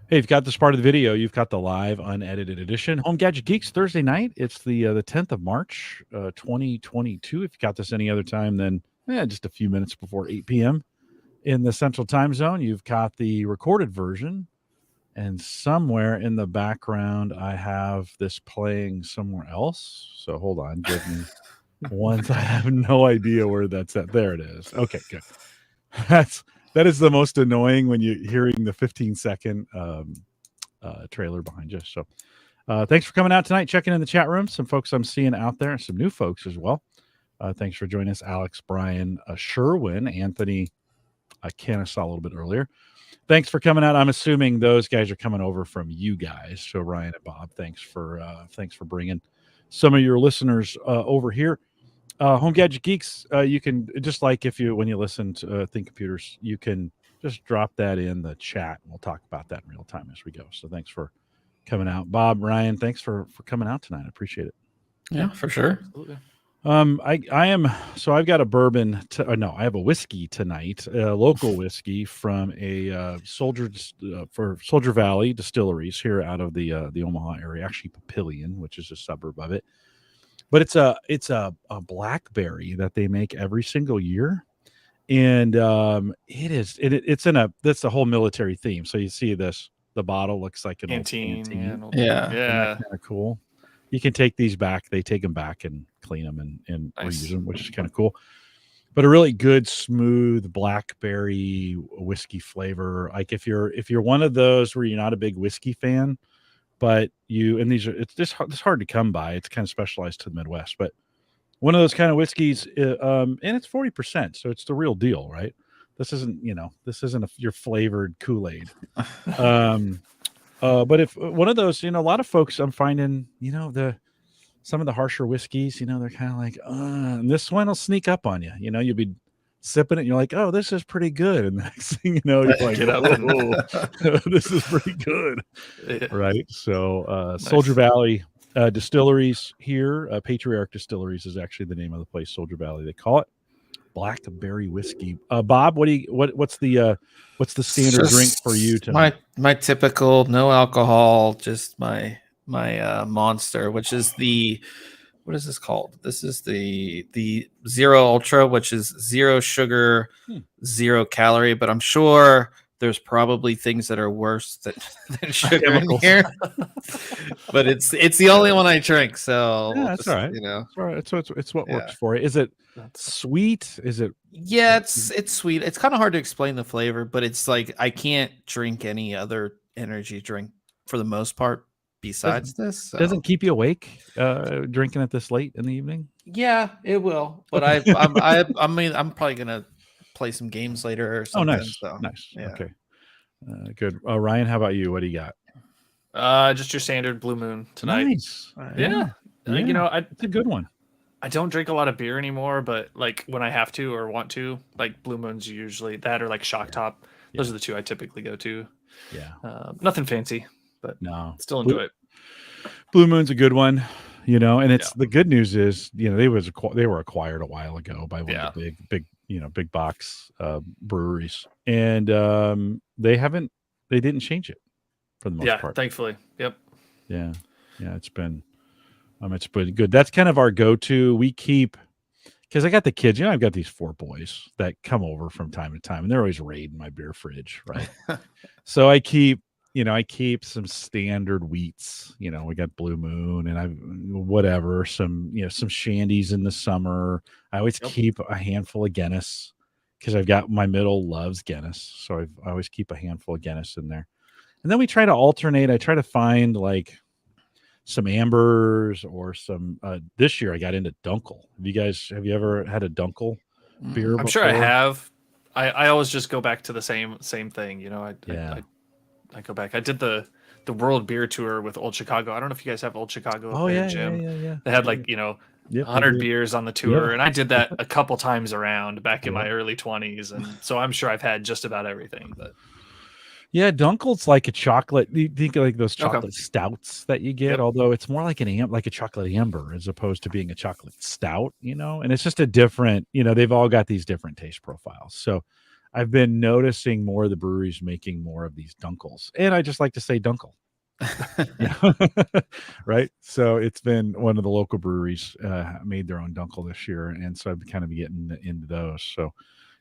Hey, you've got this part of the video. You've got the live, unedited edition. Home Gadget Geeks Thursday night. It's the 10th of March, 2022. If you got this any other time than just a few minutes before 8 p.m. in the Central Time Zone, you've got the recorded version. And somewhere in the background, I have this playing somewhere else. So hold on, give me once. I have no idea where that's at. There it is. Okay, good. That is the most annoying when you're hearing the 15-second trailer behind you. So thanks for coming out tonight, checking in the chat room. Some folks I'm seeing out there, some new folks as well. Thanks for joining us, Alex, Brian, Sherwin, Anthony, Ken, I saw a little bit earlier. Thanks for coming out. I'm assuming those guys are coming over from you guys. So Ryan and Bob, thanks for bringing some of your listeners over here. Home Gadget Geeks, you can, just like when you listen to ThinkComputers, you can just drop that in the chat, and we'll talk about that in real time as we go. So thanks for coming out. Bob, Ryan, thanks for coming out tonight. I appreciate it. Yeah, for sure. Absolutely. I've got a bourbon. I have a whiskey tonight, a local whiskey from a Soldier Valley Distilleries here out of the Omaha area, actually Papillion, which is a suburb of it. But it's a blackberry that they make every single year, and that's the whole military theme. So you see the bottle looks like an canteen. Yeah. Kind of cool. You can take these back. They take them back and clean them and Nice. reuse them, which is kind of cool. But a really good, smooth blackberry whiskey flavor. Like if you're one of those where you're not a big whiskey fan, but it's hard to come by. It's kind of specialized to the Midwest, but one of those kind of whiskeys, and it's 40%, so it's the real deal, right? This isn't your flavored Kool-Aid. But if one of those, a lot of folks I'm finding, some of the harsher whiskeys, they're kind of like, and this one will sneak up on you. You'll be sipping it and you're like, oh, this is pretty good. And the next thing you know, you're like, Get up this is pretty good. Yeah. Right. So Nice. Soldier Valley Distilleries here, Patriarch Distilleries is actually the name of the place, Soldier Valley, they call it. Blackberry whiskey. Bob, what's the standard drink for you tonight? My typical no alcohol, just my Monster, which is what is this called? This is the Zero Ultra, which is zero sugar, 0 calorie, but I'm sure there's probably things that are worse than sugar in here. But it's the only one I drink, so that's all right. It's all right. It's what works for you. Is it sweet? Is it? Yeah, it's sweet. It's kind of hard to explain the flavor, but it's like I can't drink any other energy drink for the most part besides this. So. Doesn't keep you awake drinking it this late in the evening? Yeah, it will. But I'm probably gonna play some games later or something. Oh, nice. So, nice. Yeah. Okay. Good. Ryan, how about you? What do you got? Just your standard Blue Moon tonight. Nice. Yeah. It's a good one. I don't drink a lot of beer anymore, but like when I have to or want to, like Blue Moon's usually that or like Shock Top. Those are the two I typically go to. Yeah. Nothing fancy, but still enjoy it. Blue Moon's a good one, and it's the good news is, they were acquired a while ago by one of the big box breweries, and they didn't change it for the most part. Thankfully. Yep. Yeah. It's been good. That's kind of our go-to. We keep, because I got the kids, I've got these 4 boys that come over from time to time, and they're always raiding my beer fridge, right? So I keep some standard wheats. We got Blue Moon and some shandies in the summer. I always keep a handful of Guinness because I've got my middle loves Guinness. So I always keep a handful of Guinness in there. And then we try to alternate. I try to find like some ambers or some, this year I got into Dunkel. Have you ever had a Dunkel beer before? I'm sure I have. I always just go back to the same thing. I go back. I did the World Beer Tour with Old Chicago. I don't know if you guys have Old Chicago up there, Jim. Yeah. They had 100 beers on the tour, and I did that a couple times around back in my early 20s, and so I'm sure I've had just about everything. But yeah, Dunkel's like a chocolate. You think like those chocolate stouts that you get, although it's more like a chocolate amber as opposed to being a chocolate stout, and it's just a different. They've all got these different taste profiles. So I've been noticing more of the breweries making more of these dunkels, and I just like to say dunkel. Yeah. Right. So it's been one of the local breweries made their own dunkel this year, and so I've kind of getting into those. So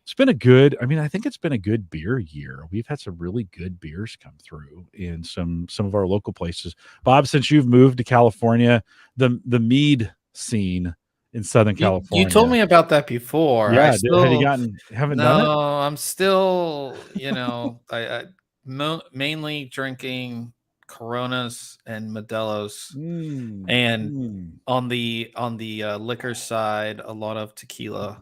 it's been a good. I mean, I think it's been a good beer year. We've had some really good beers come through in some of our local places. Bob, since you've moved to California, the mead scene in Southern California. You told me about that before. Yeah, Have you haven't done it? I'm still, I mainly drinking Coronas and Modelos, and on the liquor side, a lot of tequila.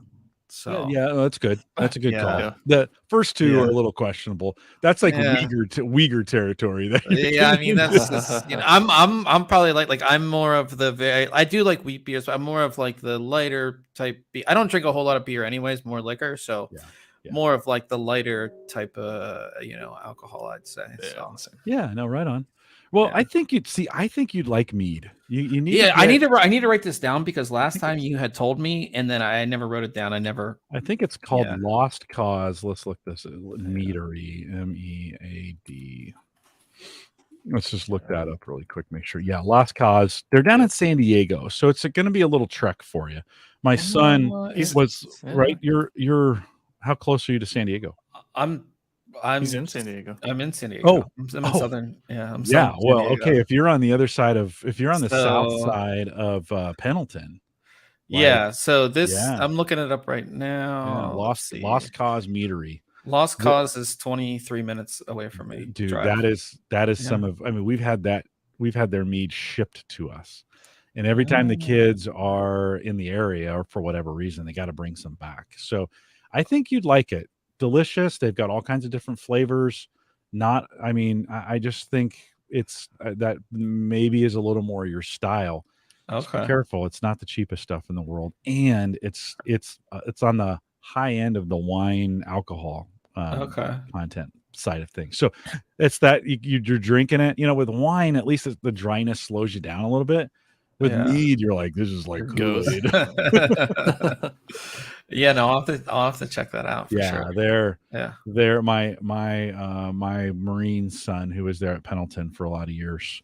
So yeah, that's good. That's a good call. Yeah. The first two are a little questionable. That's like Yeah. Wieger territory. That Yeah, I mean that's just, I'm probably like I'm more of I do like wheat beers, but I'm more of like the lighter type beer. I don't drink a whole lot of beer anyways, more liquor, so more of like the lighter type of alcohol, I'd say. Yeah, no, right on. Well, I think you'd like mead. You need I need to write this down, because last time you had told me and then I never wrote it down. I think it's called Lost Cause. Let's look this Meadery, MEAD. Let's just look that up really quick. Make sure. Yeah, Lost Cause. They're down in San Diego, so it's going to be a little trek for you. My son right. You're how close are you to San Diego? He's in San Diego. I'm in San Diego. I'm in southern. Yeah. I'm southern San Diego. Okay. If you're on the other side if you're on the south side of Pendleton. So I'm looking it up right now. Yeah, Lost Cause Meadery. Lost Cause is 23 minutes away from me. Dude, that is some of. I mean, we've had their mead shipped to us, and every time the kids are in the area or for whatever reason, they got to bring some back. So, I think you'd like it. Delicious. They've got all kinds of different flavors. I just think it's that maybe is a little more your style. Okay. Be careful. It's not the cheapest stuff in the world, and it's on the high end of the wine alcohol content side of things. So it's that you're drinking it. With wine, at least the dryness slows you down a little bit. With mead, you're like, this is like good. I'll have to check that out. For sure. They're my Marine son who was there at Pendleton for a lot of years.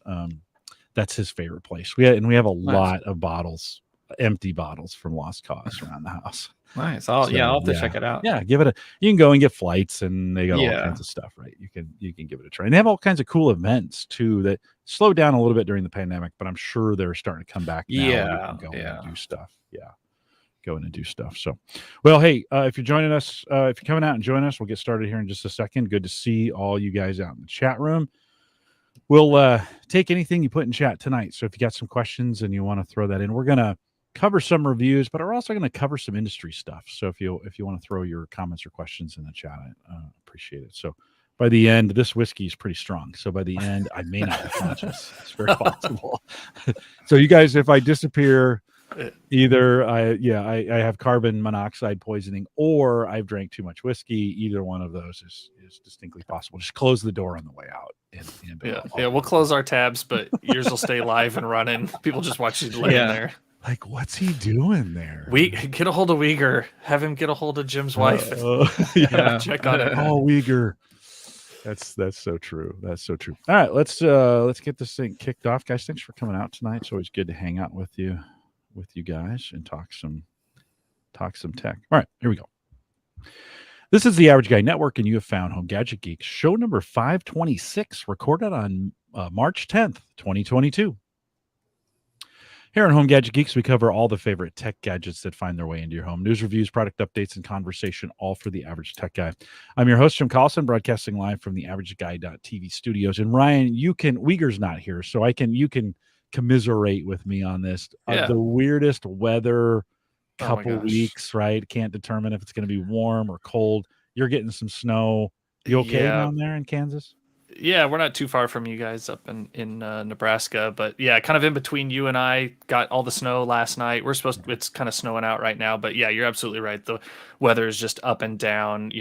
That's his favorite place. We have a lot of bottles, empty bottles from Lost Cause around the house. Nice. I'll have to check it out. Yeah, give it you can go and get flights, and they got all kinds of stuff, right? You can give it a try. And they have all kinds of cool events too that slowed down a little bit during the pandemic, but I'm sure they're starting to come back now. And go and do stuff. Go in and do stuff. So, well, hey, if you're joining us, if you're coming out and join us, we'll get started here in just a second. Good to see all you guys out in the chat room. We'll take anything you put in chat tonight. So if you got some questions and you want to throw that in, we're going to cover some reviews, but we're also going to cover some industry stuff. So if you want to throw your comments or questions in the chat, I appreciate it. So by the end, this whiskey is pretty strong. So by the end, I may not be conscious. It's very possible. So you guys, if I disappear, either I have carbon monoxide poisoning or I've drank too much whiskey. Either one of those is distinctly possible. Just close the door on the way out. We'll close our tabs, but yours will stay live and running. People just watch you lay in there. Like, what's he doing there? We get a hold of Wieger. Have him get a hold of Jim's wife. Check on it. Oh, Wieger. That's so true. That's so true. All right, let's get this thing kicked off, guys. Thanks for coming out tonight. It's always good to hang out with you guys and talk some tech. All right, here we go. This is the Average Guy Network, and you have found Home Gadget Geeks, show number 526, recorded on March 10th, 2022. Here on Home Gadget Geeks, we cover all the favorite tech gadgets that find their way into your home. News, reviews, product updates, and conversation, all for the average tech guy. I'm your host, Jim Collison, broadcasting live from the AverageGuy.tv studios. And Ryan, Wieger's not here, so you can commiserate with me on this. The weirdest weather couple weeks, right? Can't determine if it's going to be warm or cold. You're getting some snow. You okay down there in Kansas? Yeah, we're not too far from you guys up in Nebraska, but kind of in between you and I. Got all the snow last night. It's kind of snowing out right now, but you're absolutely right. The weather is just up and down.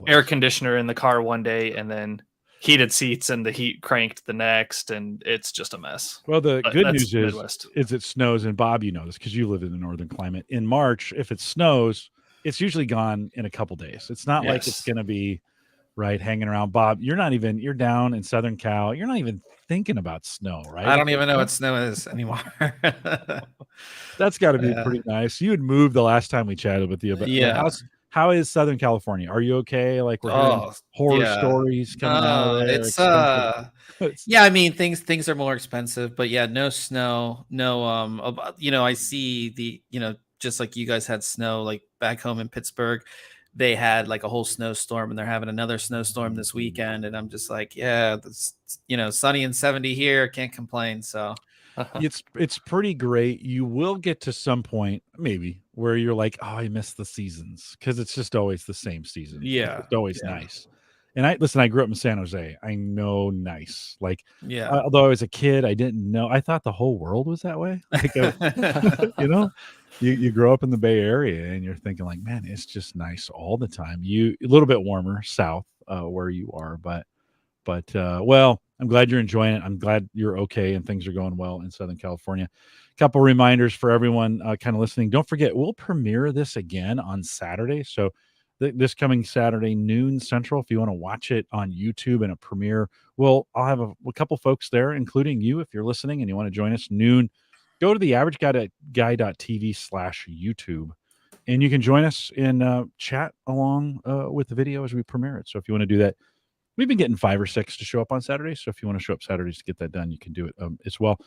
Air conditioner in the car one day, and then heated seats and the heat cranked the next, and it's just a mess. Well, the good news is it snows, and Bob, you know this because you live in the northern climate. In March, if it snows, it's usually gone in a couple days. It's not like it's Yes. going to be right hanging around. Bob, you're down in Southern Cal. You're not even thinking about snow, right? I don't even know what snow is anymore. That's got to be Yeah. pretty nice. You had moved the last time we chatted with you, but Yeah. how is Southern California? Are you okay? Like we're hearing horror stories coming out of there. It's It's yeah, I mean things are more expensive, but yeah, no snow, no I see just like you guys had snow like back home in Pittsburgh, they had like a whole snowstorm and they're having another snowstorm this weekend, and I'm just like, yeah, this, sunny and 70 here, can't complain. So it's pretty great. You will get to some point maybe where you're like, oh, I miss the seasons, because it's just always the same season. Yeah, it's always nice. And I grew up in San Jose. I know nice. Like, yeah. Although I was a kid, I didn't know. I thought the whole world was that way. Like, you grow up in the Bay Area and you're thinking like, man, it's just nice all the time. A little bit warmer south where you are, but well, I'm glad you're enjoying it. I'm glad you're okay and things are going well in Southern California. A couple reminders for everyone kind of listening. Don't forget, we'll premiere this again on Saturday. So this coming Saturday, noon Central, if you want to watch it on YouTube and a premiere, I'll have a couple folks there, including you, if you're listening and you want to join us noon. Go to the averageguy.tv/YouTube, and you can join us and chat along with the video as we premiere it. So if you want to do that, we've been getting 5 or 6 to show up on Saturdays. So if you want to show up Saturdays to get that done, you can do it as well.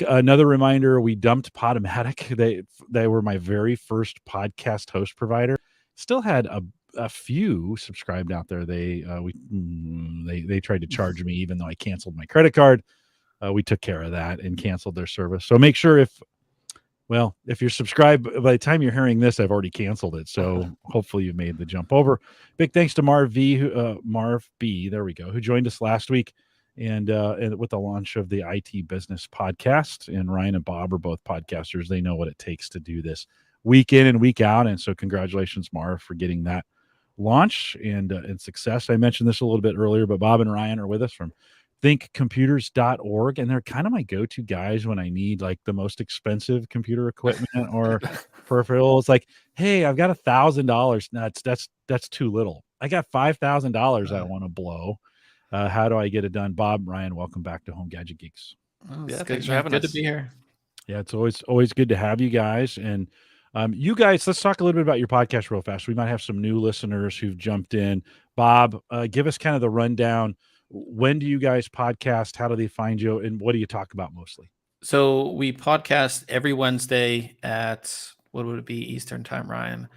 Another reminder, we dumped Podomatic. They were my very first podcast host provider. Still had a few subscribed out there. They tried to charge me even though I canceled my credit card. We took care of that and canceled their service. So make sure if you're subscribed, by the time you're hearing this, I've already canceled it. So hopefully you've made the jump over. Big thanks to Marv B, there we go, who joined us last week and with the launch of the IT Business podcast. And Ryan and Bob are both podcasters. They know what it takes to do this week in and week out. And so congratulations, Marv, for getting that launch and success. I mentioned this a little bit earlier, but Bob and Ryan are with us from ThinkComputers.org, and they're kind of my go-to guys when I need like the most expensive computer equipment or peripherals. Like, hey, I've got $1,000. No, that's too little. I got $5,000 I want to blow. How do I get it done? Bob, Ryan, welcome back to Home Gadget Geeks. Thanks for having us. Good to be here. Yeah, it's always good to have you guys. And you guys, let's talk a little bit about your podcast real fast. We might have some new listeners who've jumped in. Bob, give us kind of the rundown. When do you guys podcast? How do they find you? And what do you talk about mostly? So we podcast every Wednesday at, what would it be Eastern time, Ryan?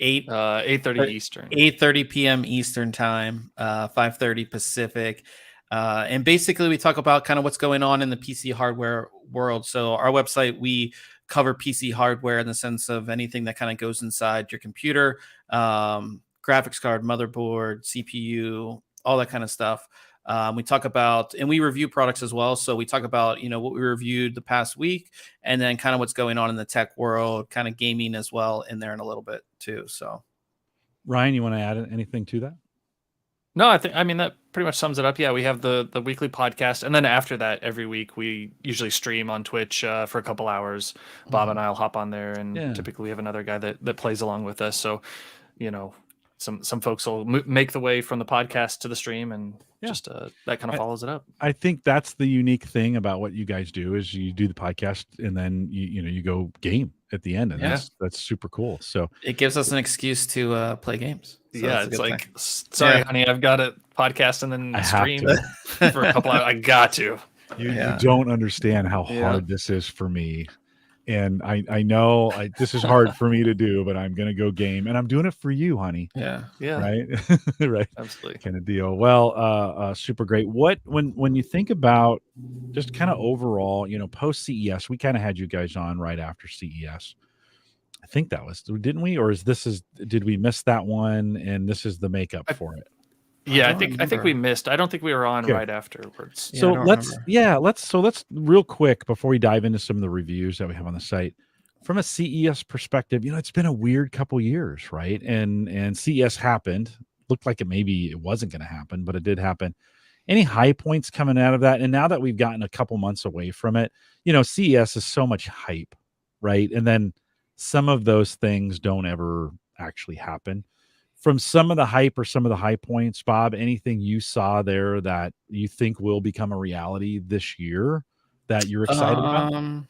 8:30 Eastern. 8:30 p.m. Eastern time, 5:30 Pacific. And basically we talk about kind of what's going on in the PC hardware world. So our website, we cover PC hardware in the sense of anything that kind of goes inside your computer, graphics card, motherboard, CPU, all that kind of stuff. We talk about, and we review products as well. So we talk about, what we reviewed the past week, and then kind of what's going on in the tech world, kind of gaming as well in there in a little bit too. So Ryan, you want to add anything to that? No, I mean, that pretty much sums it up. Yeah, we have the weekly podcast. And then after that, every week, we usually stream on Twitch for a couple hours. Bob and I'll hop on there, and typically we have another guy that plays along with us. So, some folks will make the way from the podcast to the stream, and just that kind of follows it up. I think that's the unique thing about what you guys do is you do the podcast and then you go game at the end, and that's super cool. So it gives us an excuse to play games. So it's like, sorry, honey, I've got a podcast and then stream for a couple hours. I got to. You don't understand how hard this is for me. And I know this is hard for me to do, but I'm going to go game, and I'm doing it for you, honey. Yeah. Right. Right. Absolutely. Kind of deal. Well, super great. When you think about just kind of overall, post CES, we kind of had you guys on right after CES. I think that was, didn't we? Or did we miss that one? And this is the makeup for it. Yeah, I think we missed. I don't think we were on right afterwards. So let's real quick before we dive into some of the reviews that we have on the site. From a CES perspective, it's been a weird couple years, right? And CES happened. Looked like maybe it wasn't going to happen, but it did happen. Any high points coming out of that? And now that we've gotten a couple months away from it, CES is so much hype, right? And then some of those things don't ever actually happen. From some of the hype or some of the high points, Bob, anything you saw there that you think will become a reality this year that you're excited about?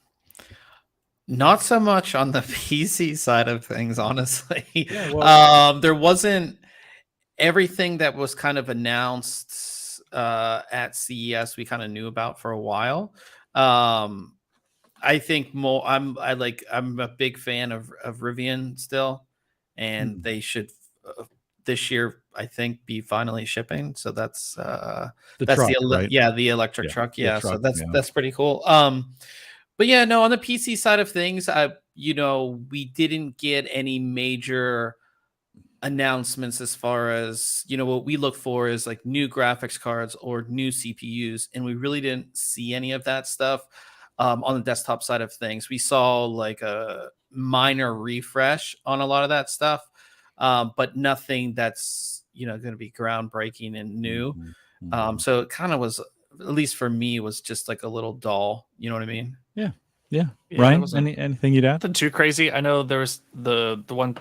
Not so much on the PC side of things, honestly. Yeah, well, There wasn't everything that was kind of announced at CES. We kind of knew about for a while. I think more. I'm a big fan of Rivian still, and they should this year I think be finally shipping. So that's the that's truck, right? the electric Yeah, truck. the Yeah, so truck. Yeah. that's pretty cool. But yeah, no, on the PC side of things, we didn't get any major announcements as far as what we look for is like new graphics cards or new CPUs, and we really didn't see any of that stuff. On the desktop side of things, we saw like a minor refresh on a lot of that stuff, but nothing that's going to be groundbreaking and new. So it kind of was, at least for me, was just like a little dull. You know what I mean? Yeah. Yeah, Ryan, anything you'd add? Nothing too crazy. I know there was the one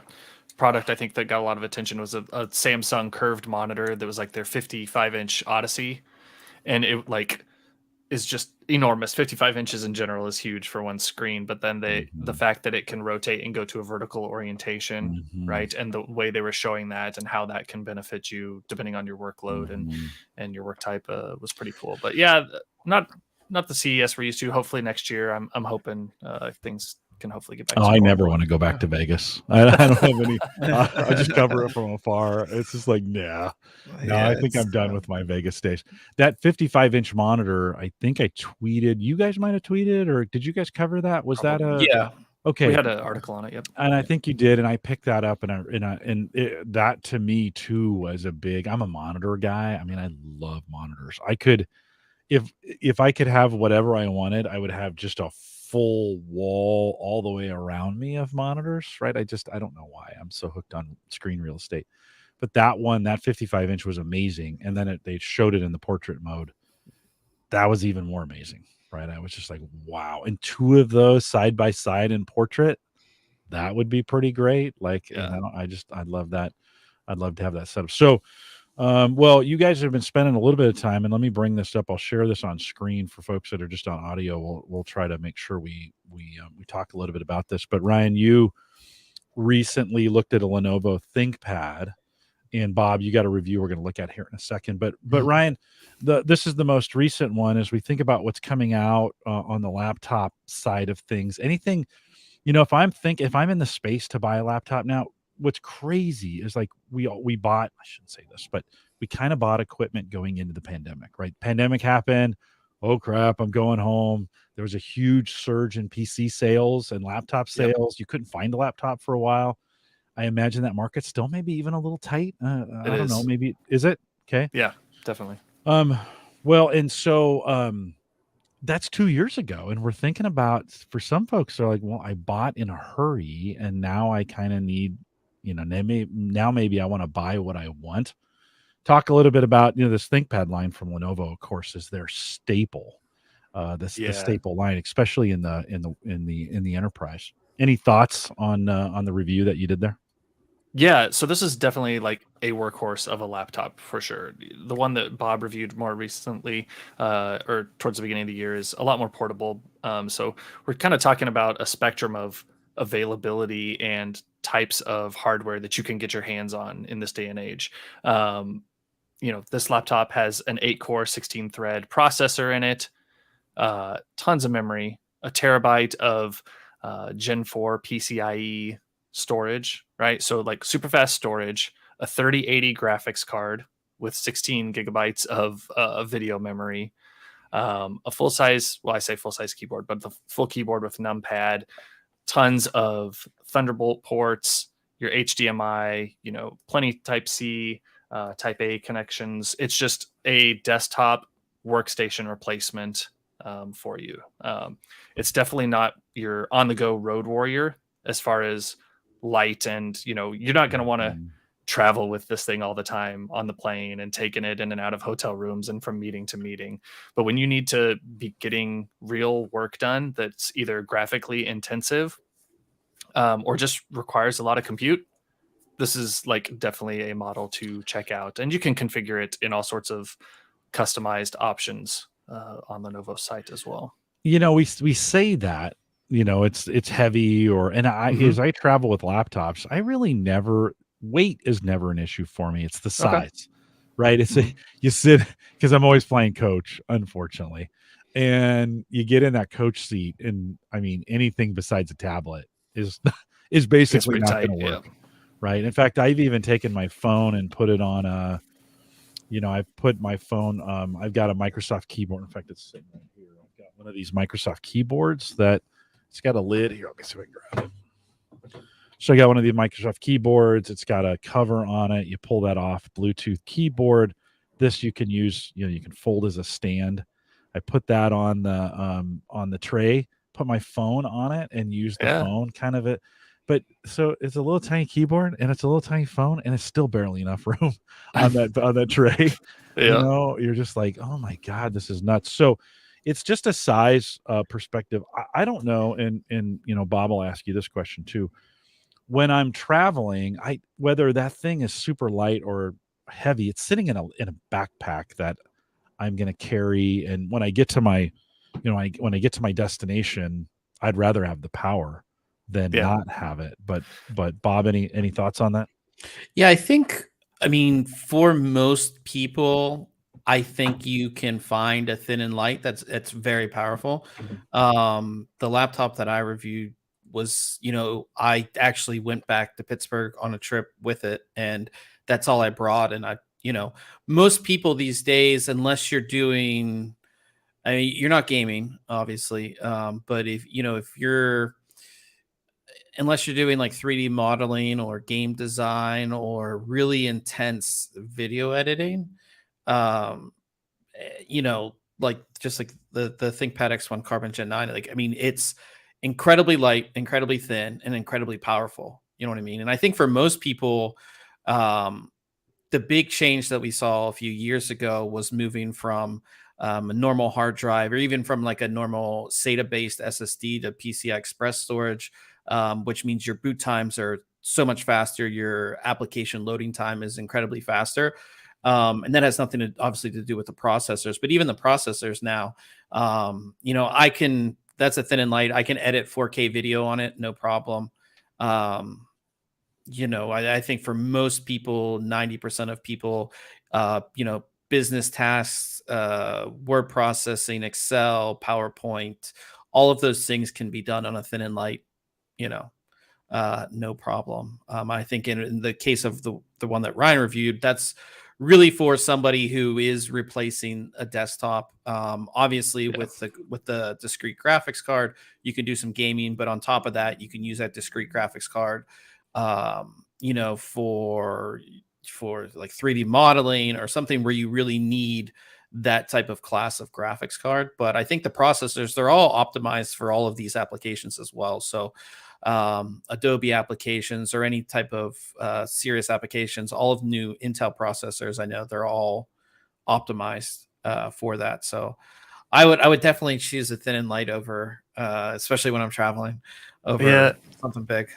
product I think that got a lot of attention was a Samsung curved monitor that was like their 55-inch Odyssey, and it like is just enormous. 55 inches in general is huge for one screen, but then the fact that it can rotate and go to a vertical orientation, right, and the way they were showing that and how that can benefit you depending on your workload and your work type was pretty cool. But yeah, not the CES we're used to. Hopefully next year, I'm hoping things can hopefully get back. Oh, I never want to go back to Vegas. I don't have any. I just cover it from afar. It's just like, no, I think I'm done with my Vegas days. That 55-inch monitor, I think I tweeted. You guys might have tweeted, or did you guys cover that? Was that a yeah? Okay, we had an article on it. Yep, and I think you did, and I picked that up, that to me too was a big. I'm a monitor guy. I mean, I love monitors. I could. If I could have whatever I wanted, I would have just a full wall all the way around me of monitors, right? I don't know why I'm so hooked on screen real estate. But that 55-inch was amazing. And then they showed it in the portrait mode. That was even more amazing, right? I was just like, wow. And two of those side by side in portrait, that would be pretty great. Like, yeah. I'd love that. I'd love to have that setup. So, well, you guys have been spending a little bit of time, and let me bring this up. I'll share this on screen for folks that are just on audio. We'll try to make sure we talk a little bit about this. But Ryan, you recently looked at a Lenovo ThinkPad, and Bob, you got a review we're going to look at here in a second. But Ryan, this is the most recent one as we think about what's coming out on the laptop side of things. Anything, if I'm in the space to buy a laptop now. What's crazy is like we bought, I shouldn't say this, but we kind of bought equipment going into the pandemic, right? Pandemic happened. Oh crap, I'm going home. There was a huge surge in PC sales and laptop sales. Yep. You couldn't find a laptop for a while. I imagine that market's still maybe even a little tight. I don't know. Maybe is it? Okay. Yeah, definitely. Well, and so that's 2 years ago. And we're thinking about, for some folks, they're like, well, I bought in a hurry and now I kind of need, now maybe I want to buy what I want. Talk a little bit about, this ThinkPad line from Lenovo, of course, is their staple. The staple line, especially in the enterprise. Any thoughts on the review that you did there? Yeah, so this is definitely like a workhorse of a laptop for sure. The one that Bob reviewed more recently, or towards the beginning of the year, is a lot more portable. So we're kind of talking about a spectrum of availability and types of hardware that you can get your hands on in this day and age. This laptop has an 8-core, 16-thread processor in it, tons of memory, a terabyte of Gen 4 PCIe storage, right? So like super fast storage, a 3080 graphics card with 16 gigabytes of video memory, a full-size, well, I say full-size keyboard, but the full keyboard with numpad, tons of Thunderbolt ports, your HDMI, plenty Type-C, Type-A connections. It's just a desktop workstation replacement for you. It's definitely not your on-the-go road warrior as far as light, and you're not going to want to travel with this thing all the time on the plane and taking it in and out of hotel rooms and from meeting to meeting. But when you need to be getting real work done that's either graphically intensive or just requires a lot of compute, this is like definitely a model to check out, and you can configure it in all sorts of customized options on the Lenovo site as well. You know, we say that, you know, it's heavy, and as I travel with laptops, I really never weight is never an issue for me. It's the size, right? It's you sit, because I'm always playing coach, unfortunately, and you get in that coach seat, and I mean, anything besides a tablet is basically not going to work, right? In fact, I've even taken my phone and put it on a, you know, I've put my phone, I've got a Microsoft keyboard. In fact, it's sitting right here. I've got one of these Microsoft keyboards that it's got a lid here. Let me see if I can grab it. So I got one of the Microsoft keyboards. It's got a cover on it. You pull that off, Bluetooth keyboard. This you can use, you know, you can fold as a stand. I put that on the tray, put my phone on it, and use the phone kind of it. But so it's a little tiny keyboard and it's a little tiny phone, and it's still barely enough room on that tray. You know, you're just like, oh my God, this is nuts. So it's just a size perspective. I don't know. And you know, Bob will ask you this question too. When I'm traveling, whether that thing is super light or heavy, it's sitting in a backpack that I'm going to carry. And when I get to my, you know, when I get to my destination, I'd rather have the power than not have it. But Bob, any thoughts on that? Yeah, I mean, for most people, I think you can find a thin and light that's very powerful. The laptop that I reviewed was, you know, I actually went back to Pittsburgh on a trip with it, and that's all I brought. And you know, most people these days, unless you're doing, I mean, you're not gaming, obviously, but if you're, unless you're doing like 3D modeling or game design or really intense video editing, you know, like just like the ThinkPad X1 Carbon Gen 9, like, I mean, it's incredibly light, incredibly thin, and incredibly powerful. You know what I mean? And I think for most people, the big change that we saw a few years ago was moving from a normal hard drive, or even from like a normal SATA-based SSD to PCI Express storage, which means your boot times are so much faster. Your application loading time is incredibly faster. And that has nothing to obviously to do with the processors, but even the processors now, you know, that's a thin and light. I can edit 4K video on it, no problem. You know, I think for most people, 90% of people, you know, business tasks, word processing, Excel, PowerPoint, all of those things can be done on a thin and light, you know, no problem. I think in the case of the one that Ryan reviewed, that's really for somebody who is replacing a desktop. Obviously, with the discrete graphics card, you can do some gaming, but on top of that, you can use that discrete graphics card, you know, for like 3D modeling or something where you really need that type of class of graphics card. But I think the processors, they're all optimized for all of these applications as well. So Adobe applications or any type of serious applications, all of new Intel processors, I know they're all optimized for that. So I would definitely choose a thin and light over, especially when I'm traveling, over something big.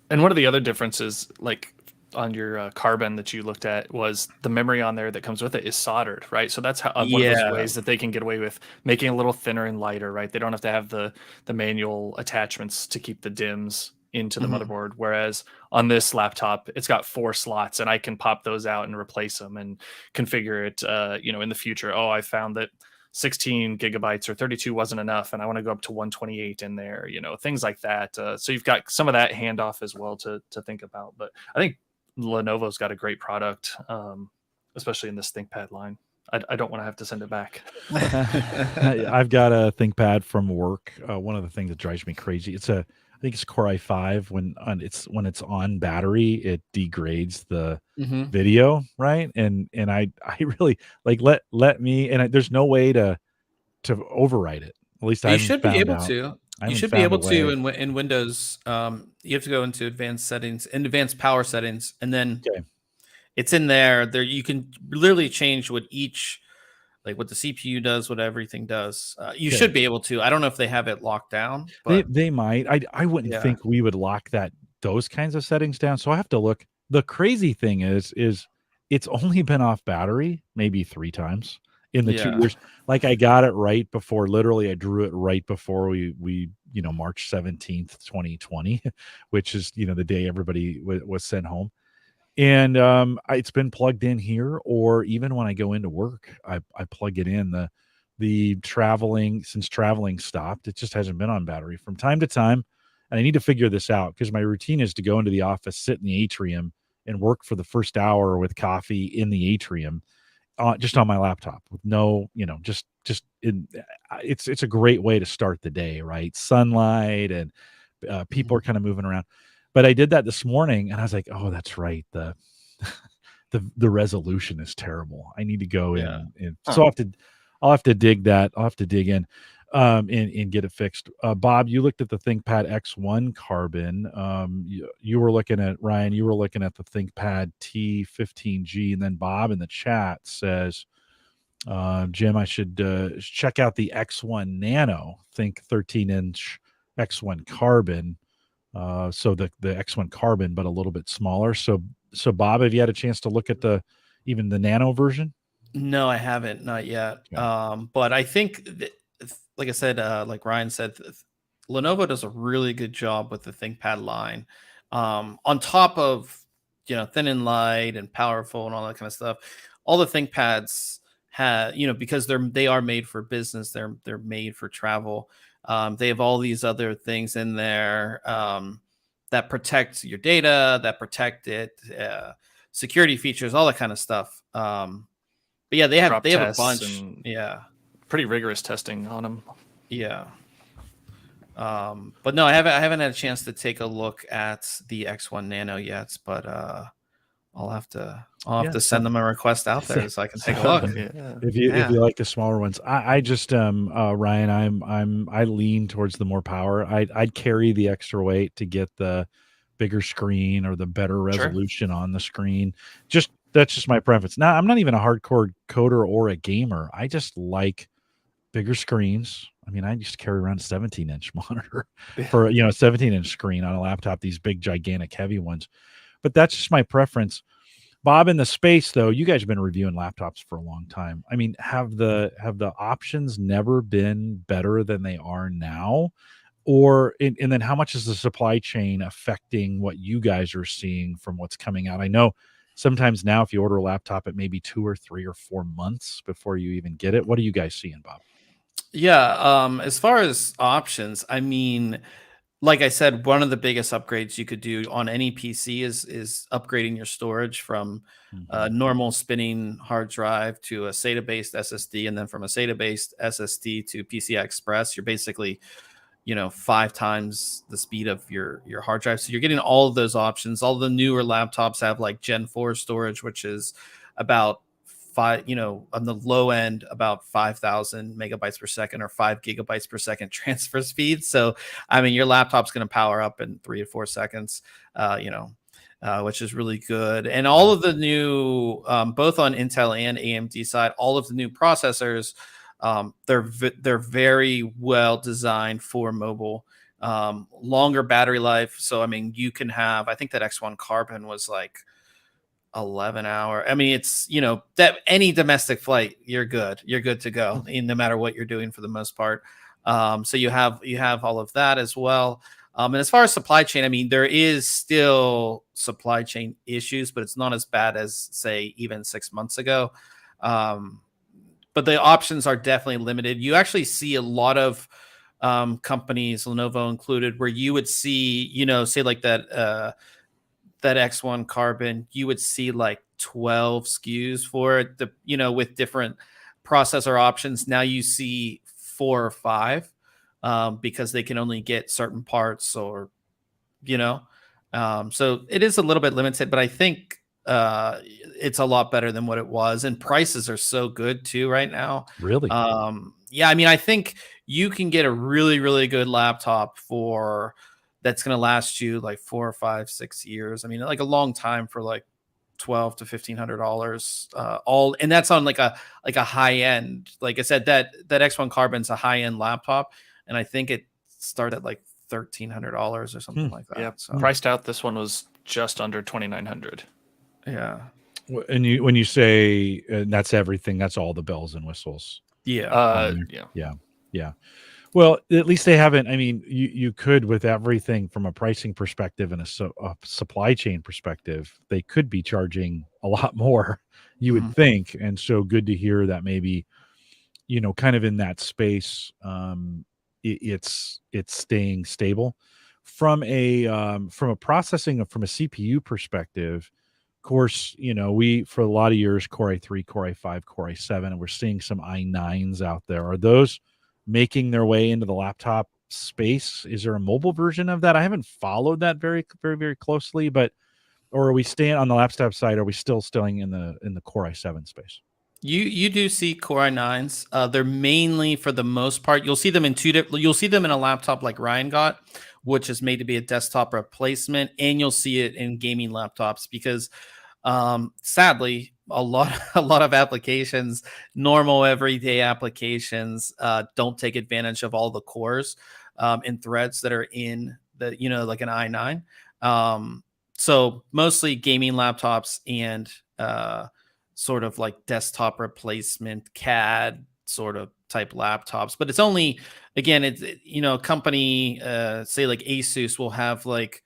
And one of the other differences, like on your Carbon that you looked at, was the memory on there that comes with it is soldered, right? So that's how one of those ways that they can get away with making it a little thinner and lighter, right? They don't have to have the manual attachments to keep the DIMMs into the motherboard. Whereas on this laptop, it's got 4 slots, and I can pop those out and replace them and configure it, you know, in the future. Oh, I found that 16 gigabytes or 32 wasn't enough, and I want to go up to 128 in there, you know, things like that. So you've got some of that handoff as well to think about. But I think Lenovo's got a great product, especially in this ThinkPad line. I don't want to have to send it back. I've got a ThinkPad from work. One of the things that drives me crazy, I think it's Core i5. When it's on battery, it degrades the video, right? And I really like let me, and there's no way to overwrite it. At least I should be able to. You should be able to in Windows. You have to go into advanced settings and advanced power settings, and then it's in there. There you can literally change what each, like what the CPU does, what everything does. You should be able to. I don't know if they have it locked down. But they might. I wouldn't think we would lock those kinds of settings down. So I have to look The crazy thing is it's only been off battery maybe 3 times in the 2 Yeah. years. Like, I got it right before, literally I drew it right before we March 17th, 2020, which is, the day everybody was sent home. And it's been plugged in here, or even when I go into work, I plug it in. The traveling, since traveling stopped, it just hasn't been on battery from time to time. And I need to figure this out, because my routine is to go into the office, sit in the atrium, and work for the first hour with coffee in the atrium, just on my laptop with no, just in. It's a great way to start the day, right? Sunlight, and people are kind of moving around. But I did that this morning, and I was like, oh, that's right. The resolution is terrible. I need to go Yeah. in, so I'll have to dig that. I'll have to dig in, and get it fixed. Bob, you looked at the ThinkPad X1 Carbon. You were looking at, Ryan, you were looking at the ThinkPad T15G, and then Bob in the chat says, Jim, I should check out the X1 Nano, think 13-inch X1 Carbon. So the X1 Carbon, but a little bit smaller. So Bob, have you had a chance to look at even the Nano version? No, I haven't, not yet. Okay. But I think, like I said, like Ryan said, Lenovo does a really good job with the ThinkPad line. On top of, thin and light and powerful and all that kind of stuff, all the ThinkPads have, because they are made for business, they're made for travel. They have all these other things in there that protect your data, that protect it, security features, all that kind of stuff. But yeah, they have a bunch. Yeah, pretty rigorous testing on them. Yeah. But no, I haven't had a chance to take a look at the X1 Nano yet, but I'll have to send them a request out there so I can take a look. If you like the smaller ones, I just Ryan, I lean towards the more power. I'd carry the extra weight to get the bigger screen or the better resolution on the screen. That's just my preference. Now, I'm not even a hardcore coder or a gamer. I just like bigger screens. I mean, I used to carry around a 17-inch monitor for a 17-inch screen on a laptop, these big, gigantic, heavy ones. But that's just my preference. Bob, in the space, though, you guys have been reviewing laptops for a long time. I mean, have the options never been better than they are now? Or and then how much is the supply chain affecting what you guys are seeing from what's coming out? I know sometimes now, if you order a laptop, it may be 2 or 3 or 4 months before you even get it. What are you guys seeing, Bob? Yeah, as far as options, I mean, like I said, one of the biggest upgrades you could do on any PC is upgrading your storage from a normal spinning hard drive to a SATA-based SSD, and then from a SATA-based SSD to PCI Express. You're basically 5 times the speed of your hard drive. So you're getting all of those options. All the newer laptops have like Gen 4 storage, which is about on the low end, about 5,000 megabytes per second or 5 gigabytes per second transfer speed. So, I mean, your laptop's going to power up in 3 to 4 seconds, which is really good. And all of the new, both on Intel and AMD side, all of the new processors, they're very well designed for mobile, longer battery life. So, I mean, you can have, I think that X1 Carbon was like 11 hour. I mean, it's, that any domestic flight, you're good to go, no matter what you're doing for the most part. So you have all of that as well. And as far as supply chain, I mean, there is still supply chain issues, but it's not as bad as, say, even 6 months ago. But the options are definitely limited. You actually see a lot of companies, Lenovo included, where you would see, say like that X1 Carbon, you would see like 12 SKUs for it, with different processor options. Now you see 4 or 5 because they can only get certain parts, or, so it is a little bit limited, but I think it's a lot better than what it was. And prices are so good too right now. Really? Yeah, I mean, I think you can get a really, really good laptop that's going to last you like 4 or 5, 6 years. I mean, like a long time for like $1,200 to $1,500, and that's on like a high end. Like I said, that X1 Carbon's a high end laptop, and I think it started at like $1,300 or something like that. Yeah, so priced out. This one was just under 2,900. Yeah. And when you say that's everything, that's all the bells and whistles. Yeah. Yeah. Well, at least they haven't. I mean, you could, with everything from a pricing perspective and a supply chain perspective, they could be charging a lot more, you would think. And so good to hear that maybe, kind of in that space, it's staying stable from a processing, from a CPU perspective. Of course, we, for a lot of years, Core i3, Core i5, Core i7, and we're seeing some i9s out there. Are those making their way into the laptop space? Is there a mobile version of that? I haven't followed that very, very, very closely, but, or are we staying on the laptop side? Are we still staying in the Core i7 space? You do see Core i9s. They're mainly, for the most part, you'll see them in you'll see them in a laptop like Ryan got, which is made to be a desktop replacement, and you'll see it in gaming laptops because sadly a lot of applications, normal everyday applications, don't take advantage of all the cores and threads that are in the, like an i9. So mostly gaming laptops and sort of like desktop replacement CAD sort of type laptops, but it's only, again, it's, company, say like Asus will have like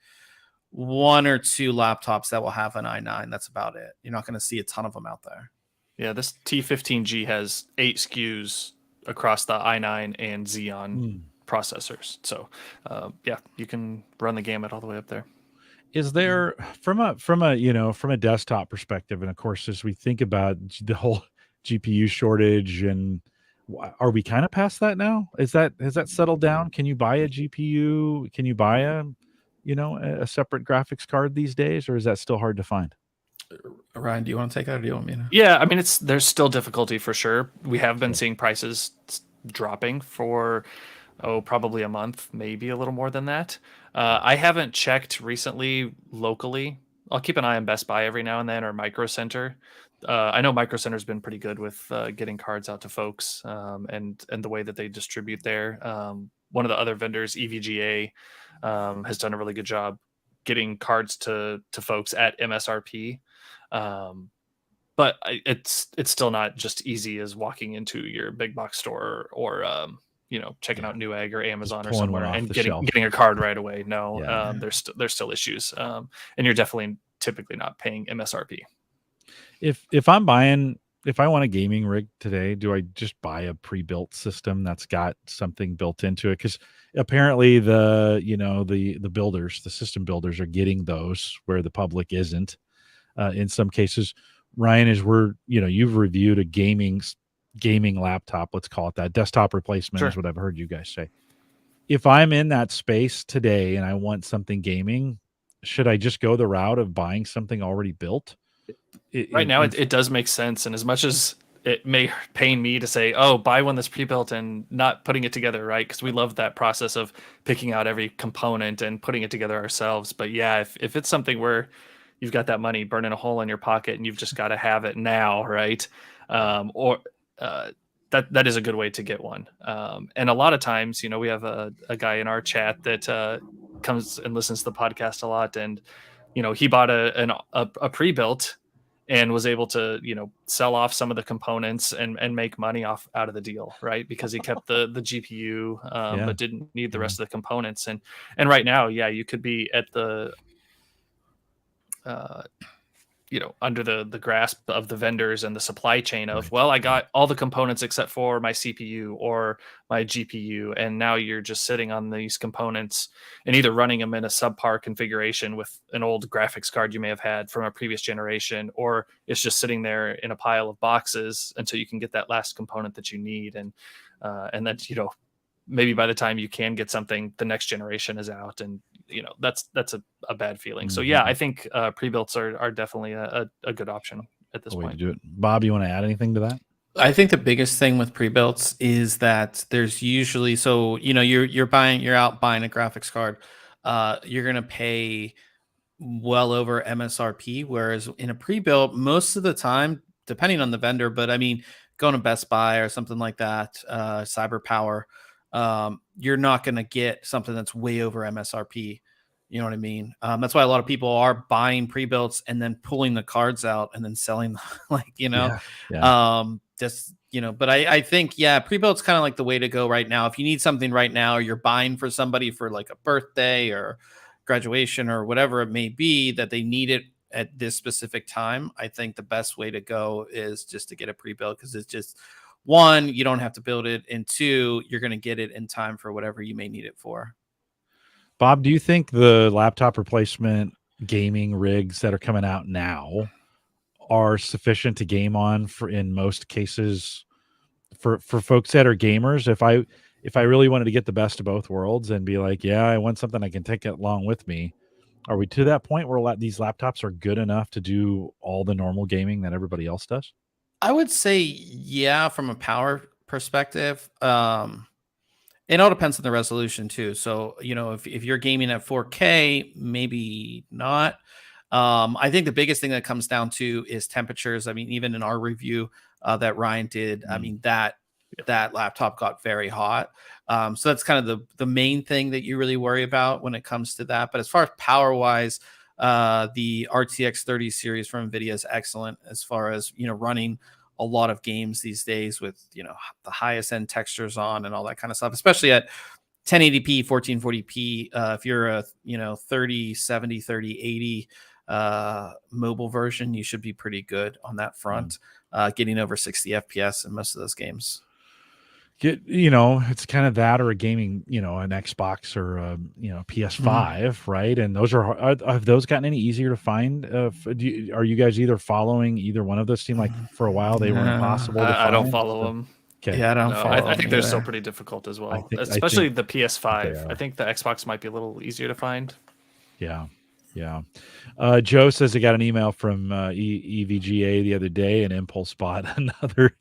1 or 2 laptops that will have an i9. That's about it. You're not going to see a ton of them out there. Yeah, this T15G has 8 SKUs across the i9 and Xeon processors. So, yeah, you can run the gamut all the way up there. Is there, from a desktop perspective, and of course, as we think about the whole GPU shortage, and are we kind of past that now? Has that settled down? Can you buy a GPU? Can you buy a separate graphics card these days, or is that still hard to find? Ryan, do you want to take that, or do you want me to? Yeah, I mean, there's still difficulty for sure. We have been seeing prices dropping for probably a month, maybe a little more than that. I haven't checked recently locally. I'll keep an eye on Best Buy every now and then, or Micro Center. I know Micro Center's been pretty good with getting cards out to folks, and the way that they distribute there. One of the other vendors, EVGA, has done a really good job getting cards to folks at MSRP. But it's still not just easy as walking into your big box store or checking out Newegg or Amazon or somewhere and getting a card right away. No, there's still issues, and you're definitely typically not paying MSRP. If I want a gaming rig today, do I just buy a pre-built system that's got something built into it? Because apparently the builders, the system builders, are getting those where the public isn't. In some cases, Ryan, you've reviewed a gaming laptop, let's call it that, desktop replacement. Sure. Is what I've heard you guys say. If I'm in that space today and I want something gaming, should I just go the route of buying something already built? Right now, it does make sense. And as much as it may pain me to say, oh, buy one that's pre-built and not putting it together, right? Because we love that process of picking out every component and putting it together ourselves. But yeah, if it's something where you've got that money burning a hole in your pocket and you've just got to have it now, right? That is a good way to get one. And a lot of times, we have a guy in our chat that comes and listens to the podcast a lot, and he bought a pre-built and was able to sell off some of the components and make money out of the deal, right? Because he kept the GPU, but didn't need the rest of the components. And right now, yeah, you could be at the under the grasp of the vendors and the supply chain of, well, I got all the components except for my CPU or my GPU. And now you're just sitting on these components and either running them in a subpar configuration with an old graphics card you may have had from a previous generation, or it's just sitting there in a pile of boxes until you can get that last component that you need. And then, maybe by the time you can get something, the next generation is out, and that's a bad feeling. So yeah, I think pre-builts are definitely a good option at this point. To do it. Bob, you want to add anything to that? I think the biggest thing with pre-builts is that there's usually, you're out buying a graphics card, you're going to pay well over MSRP, whereas in a pre-built, most of the time, depending on the vendor, but I mean, going to Best Buy or something like that, CyberPower, you're not going to get something that's way over MSRP. You know what I mean? That's why a lot of people are buying pre-builts and then pulling the cards out and then selling them, like, just, but I think, yeah, pre-built's kind of like the way to go right now. If you need something right now, or you're buying for somebody for like a birthday or graduation or whatever it may be, that they need it at this specific time, I think the best way to go is just to get a pre-built, because it's just, one, you don't have to build it, and two, you're going to get it in time for whatever you may need it for. Bob, do you think the laptop replacement gaming rigs that are coming out now are sufficient to game on for, in most cases, for folks that are gamers? If I really wanted to get the best of both worlds and be like, yeah, I want something I can take it along with me, are we to that point where these laptops are good enough to do all the normal gaming that everybody else does? I would say, yeah, from a power perspective. It all depends on the resolution too. So, if you're gaming at 4K, maybe not. I think the biggest thing that comes down to is temperatures. I mean, even in our review that Ryan did, I mean, that laptop got very hot. So that's kind of the main thing that you really worry about when it comes to that. But as far as power wise, the RTX 30 series from NVIDIA is excellent as far as, running a lot of games these days with, the highest end textures on and all that kind of stuff, especially at 1080p, 1440p. If you're a, 3070, 3080 mobile version, you should be pretty good on that front, getting over 60 FPS in most of those games. It's kind of that, or a gaming, an Xbox or a, PS5, right? And those have those gotten any easier to find? Are you guys either following either one of those? Seem like for a while they were impossible to find. I don't follow them. Okay. Yeah, I don't follow. I think they're still pretty difficult as well, especially the PS5. I think the Xbox might be a little easier to find. Yeah. Joe says he got an email from EVGA the other day, and Impulse bought another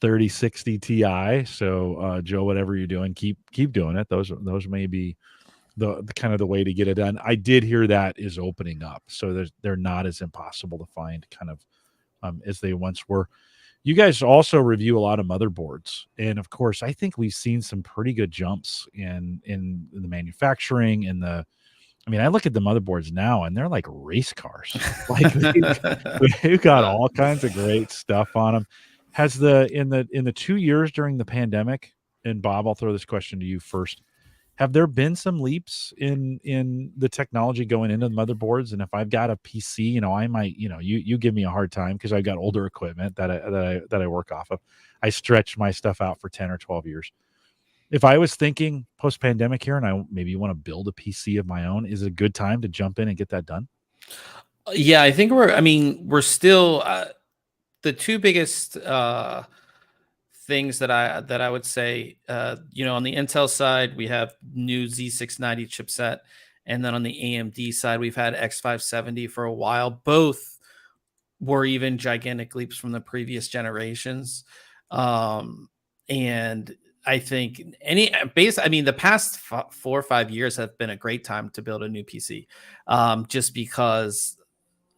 3060 Ti. So Joe, whatever you're doing, keep doing it. Those may be the kind of the way to get it done. I did hear that is opening up, so they're not as impossible to find kind of as they once were. You guys also review a lot of motherboards, and of course, I think we've seen some pretty good jumps in the manufacturing and the. I mean, I look at the motherboards now, and they're like race cars. Like they've got all kinds of great stuff on them. Has in the 2 years during the pandemic, and Bob, I'll throw this question to you first. Have there been some leaps in the technology going into the motherboards? And if I've got a PC, I might, you give me a hard time because I've got older equipment that I work off of. I stretch my stuff out for 10 or 12 years. If I was thinking post-pandemic here and I maybe want to build a PC of my own, is it a good time to jump in and get that done? Yeah, I think we're still the two biggest things that I would say, on the Intel side, we have new Z690 chipset. And then on the AMD side, we've had X570 for a while. Both were even gigantic leaps from the previous generations. And I think the past 4 or 5 years have been a great time to build a new PC, just because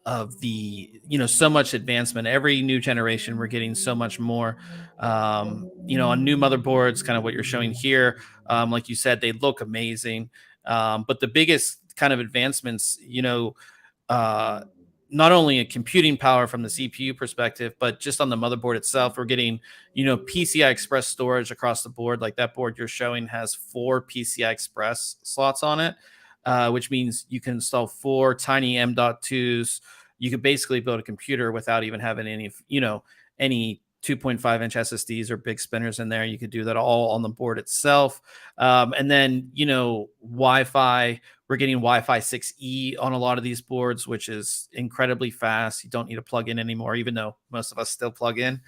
of the, so much advancement. Every new generation, we're getting so much more, on new motherboards, kind of what you're showing here. Like you said, they look amazing. But the biggest kind of advancements, not only in computing power from the CPU perspective, but just on the motherboard itself, we're getting, PCI Express storage across the board. Like that board you're showing has 4 PCI Express slots on it, which means you can install 4 tiny M.2s. You could basically build a computer without even having any 2.5-inch SSDs or big spinners in there. You could do that all on the board itself. And then, Wi-Fi. We're getting Wi-Fi 6E on a lot of these boards, which is incredibly fast. You don't need to plug in anymore, even though most of us still plug in.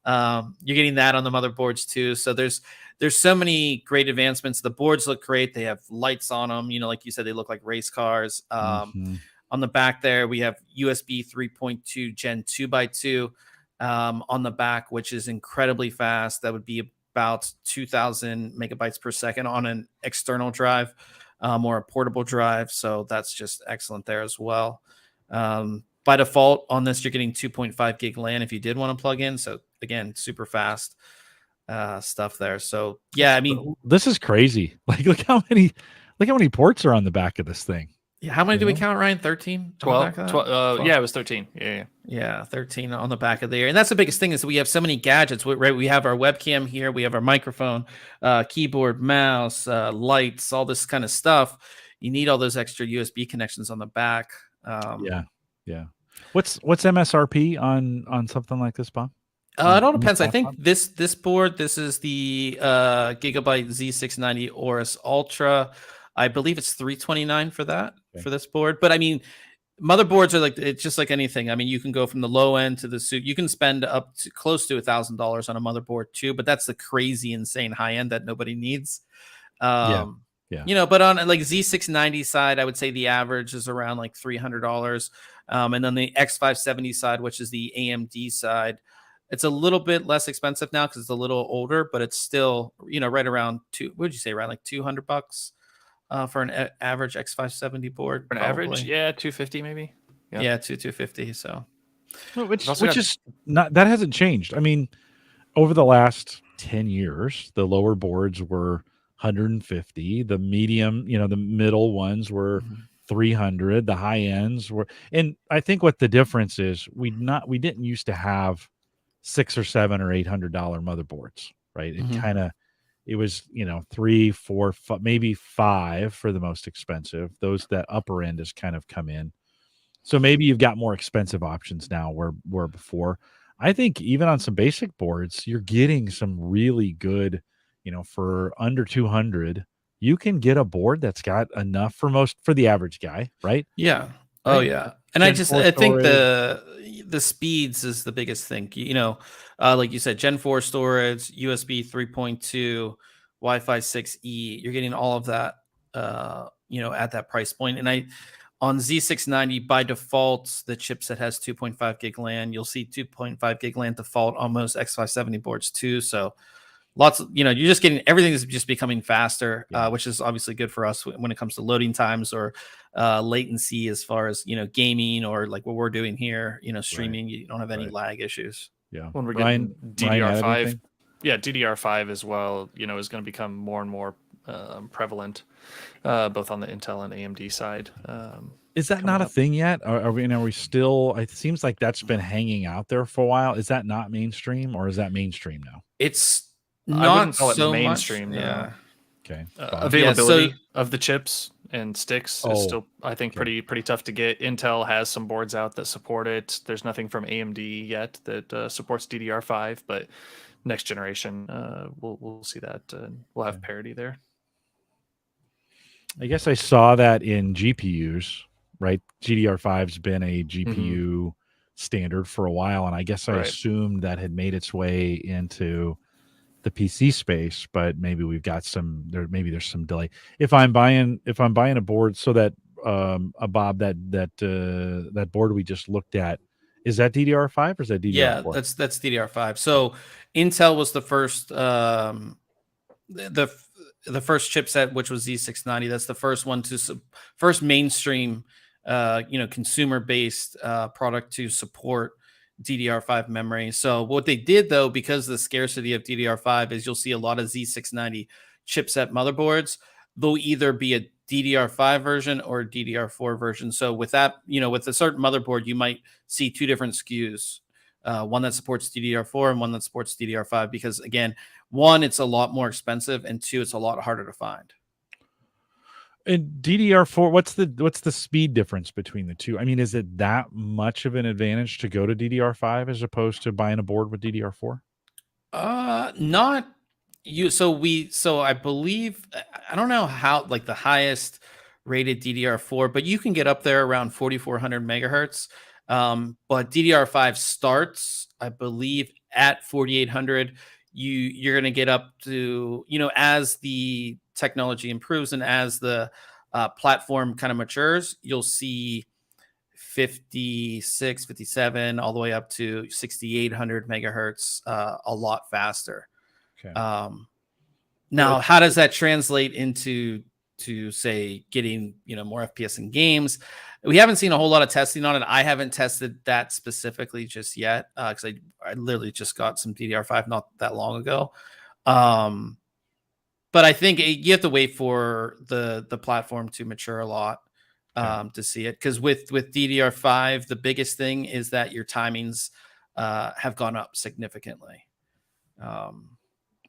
You're getting that on the motherboards too. So there's so many great advancements. The boards look great. They have lights on them. Like you said, they look like race cars. On the back there, we have USB 3.2 Gen 2x2 on the back, which is incredibly fast. That would be about 2,000 megabytes per second on an external drive. Or a portable drive. So that's just excellent there as well. By default on this, you're getting 2.5 gig LAN if you did want to plug in. So again, super fast stuff there. So yeah, I mean, this is crazy. Like look how many ports are on the back of this thing. Yeah, how many You do we know? count, Ryan? 13? 12, yeah, it was 13. Yeah. Yeah, 13 on the back of there. And that's the biggest thing is we have so many gadgets, right? We have our webcam here, we have our microphone, keyboard, mouse, lights, all this kind of stuff. You need all those extra USB connections on the back. Yeah. What's MSRP on something like this, Bob? It all On this depends. I think laptop? this board, this is the Gigabyte Z690 Aorus Ultra. I believe it's $329 for that for this board. But I mean, motherboards are like it's just like anything. I mean, you can go from the low end to the suit. You can spend up to close to $1,000 on a motherboard too, but that's the crazy, insane high end that nobody needs. Yeah. But on like Z690 side, I would say the average is around like $300. And then the X570 side, which is the AMD side, it's a little bit less expensive now because it's a little older, but it's still, right around what would you say, right? Like $200 for an average X570 board. For an average, yeah, 250 maybe. Yeah, 250. So, which is not, that hasn't changed. I mean, over the last 10 years, the lower boards were 150, the medium, the middle ones were 300, the high ends were, and I think what the difference is, we didn't used to have $600 or $700 or $800 motherboards, right? It was, 3, 4, 5, maybe 5 for the most expensive. That upper end has kind of come in. So maybe you've got more expensive options now where before. I think even on some basic boards, you're getting some really good, for under 200, you can get a board that's got enough for the average guy, right? Yeah. Oh yeah. And I think the speeds is the biggest thing, like you said, Gen 4 storage, USB 3.2, Wi-Fi 6E, you're getting all of that, at that price point. And on Z690 by default, the chipset has 2.5 gig LAN. You'll see 2.5 gig LAN default on most X570 boards too. So lots of, you're just getting, everything is just becoming faster, which is obviously good for us when it comes to loading times or latency as far as, gaming or like what we're doing here, streaming, you don't have any lag issues. Yeah. When we're getting DDR5, DDR5 as well, is going to become more and more prevalent, both on the Intel and AMD side. Is that not a thing yet? Are we still, it seems like that's been hanging out there for a while. Is that not mainstream or is that mainstream now? It's I wouldn't call it so mainstream. Much, yeah. Okay. Availability of the chips and sticks is still, I think, pretty tough to get. Intel has some boards out that support it. There's nothing from AMD yet that supports DDR5, but next generation, we'll see that. We'll have parity there. I guess I saw that in GPUs, right? GDR5's been a GPU standard for a while, and I guess I assumed that had made its way into the PC space, but maybe we've got maybe there's some delay. If I'm buying a board, so that Bob, that board we just looked at, is that DDR5 or is that DDR4? Yeah, that's DDR5. So Intel was the first the first chipset, which was Z690. That's the first one first mainstream consumer based product to support DDR5 memory. So what they did, though, because of the scarcity of DDR5, is you'll see a lot of Z690 chipset motherboards. They'll either be a DDR5 version or a DDR4 version. So with that, with a certain motherboard, you might see two different SKUs, one that supports DDR4 and one that supports DDR5, because again, one, it's a lot more expensive, and two, it's a lot harder to find. And DDR4, what's the speed difference between the two? I mean, is it that much of an advantage to go to DDR5 as opposed to buying a board with DDR4? Not you. So I believe, I don't know how, like the highest rated DDR4, but you can get up there around 4,400 megahertz. But DDR5 starts, I believe, at 4,800. You're going to get up to, as the technology improves and as the platform kind of matures, you'll see 56, 57, all the way up to 6,800 megahertz, a lot faster. Okay. Now, how does that translate into say getting more FPS in games? We haven't seen a whole lot of testing on it. I haven't tested that specifically just yet because I literally just got some DDR5 not that long ago. But I think you have to wait for the platform to mature a lot to see it. Because with DDR5, the biggest thing is that your timings have gone up significantly.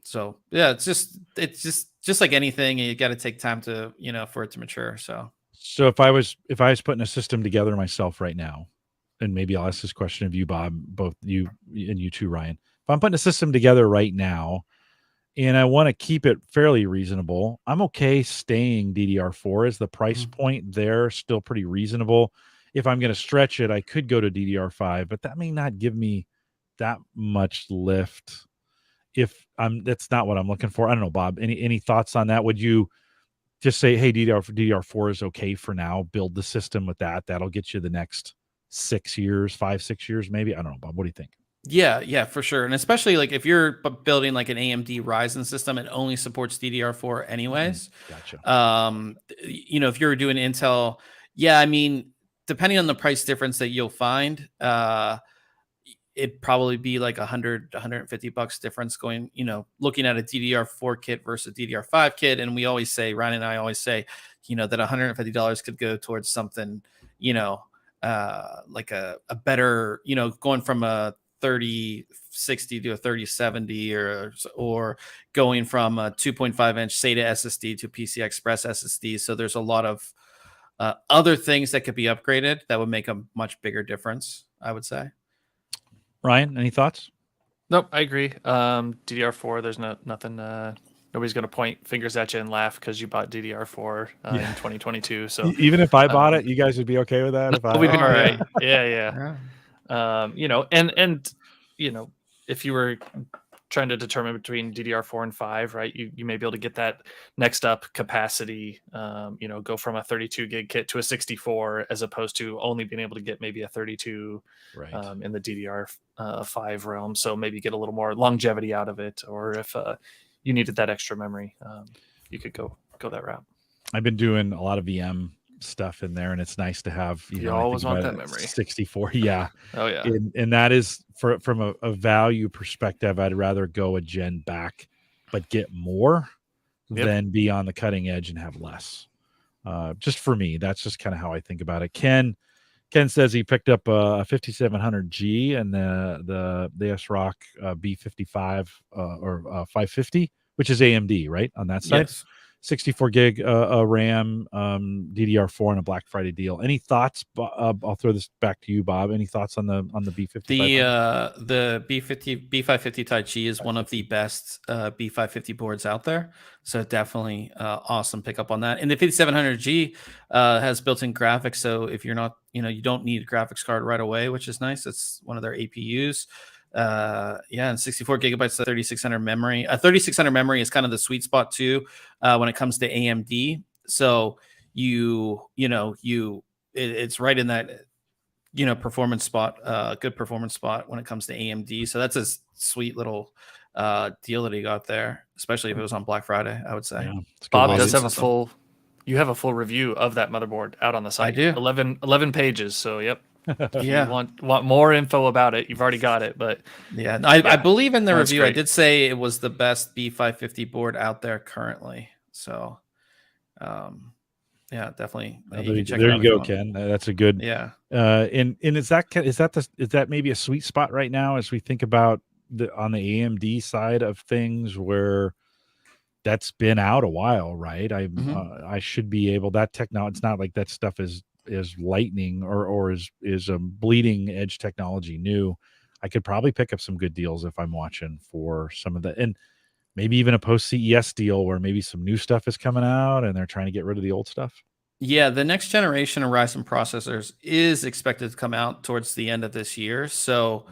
So yeah, it's just like anything, you got to take time to, for it to mature. So if I was putting a system together myself right now, and maybe I'll ask this question of you, Bob, both you and you too, Ryan. If I'm putting a system together right now and I want to keep it fairly reasonable, I'm okay staying DDR4 as the price point there, still pretty reasonable. If I'm going to stretch it, I could go to DDR5, but that may not give me that much lift. That's not what I'm looking for. I don't know, Bob, any thoughts on that? Would you just say, hey, DDR4 is okay for now, build the system with that'll get you the next 6 years, 5-6 years, maybe? I don't know, Bob, what do you think? Yeah, for sure. And especially like if you're building like an AMD Ryzen system, it only supports DDR4 anyways. Gotcha. If you're doing Intel, I mean, depending on the price difference that you'll find, it'd probably be like $100-$150 difference going, looking at a DDR4 kit versus a DDR5 kit. And we always say, Ryan and I always say, that $150 could go towards something, like a better, going from a 3060 to a 3070 or going from a 2.5 inch SATA SSD to PCI Express SSD. So there's a lot of other things that could be upgraded that would make a much bigger difference, I would say. Ryan, any thoughts? Nope, I agree. DDR4, there's nothing. Nobody's going to point fingers at you and laugh because you bought DDR4 in 2022. So even if I bought it, you guys would be okay with that? We'd be all right. Yeah. And if you were trying to determine between DDR4 and 5, right, you may be able to get that next up capacity, go from a 32 gig kit to a 64 as opposed to only being able to get maybe a 32 in the DDR5 realm. So maybe get a little more longevity out of it, or if you needed that extra memory, you could go that route. I've been doing a lot of VM stuff in there, and it's nice to have you always want that memory. 64. Oh yeah. And that is from a value perspective, I'd rather go a gen back but get more than be on the cutting edge and have less. Just for me, that's just kind of how I think about it. Ken says he picked up a 5700G and the ASRock B55 or 550, which is AMD, right, on that side. Yes. 64 gig RAM, DDR4 on a Black Friday deal. Any thoughts? I'll throw this back to you, Bob. Any thoughts on the B55? The B550 Type G is one of the best B550 boards out there. So definitely awesome pickup on that. And the 5700G has built-in graphics. So if you're not, you don't need a graphics card right away, which is nice. It's one of their APUs. And 64 gigabytes of 3600 memory. 3600 memory is kind of the sweet spot too when it comes to AMD. So it's right in that performance spot, good performance spot when it comes to AMD. So that's a sweet little deal that he got there, especially if it was on Black Friday, I would say. Yeah, Bob does have a full review of that motherboard out on the site. I do. 11 pages. So yep. Yeah. You want more info about it, you've already got it. But I believe in the review, great. I did say it was the best B550 board out there currently. So, definitely. You can check there it out you go, Ken. That's a good. Yeah. And is that maybe a sweet spot right now as we think about on the AMD side of things where that's been out a while, right? I should be able that technology. It's not like that stuff is lightning or is a bleeding edge technology new. I could probably pick up some good deals if I'm watching for some of the, and maybe even a post CES deal where maybe some new stuff is coming out and they're trying to get rid of the old stuff. Yeah, the next generation of Ryzen processors is expected to come out towards the end of this year. So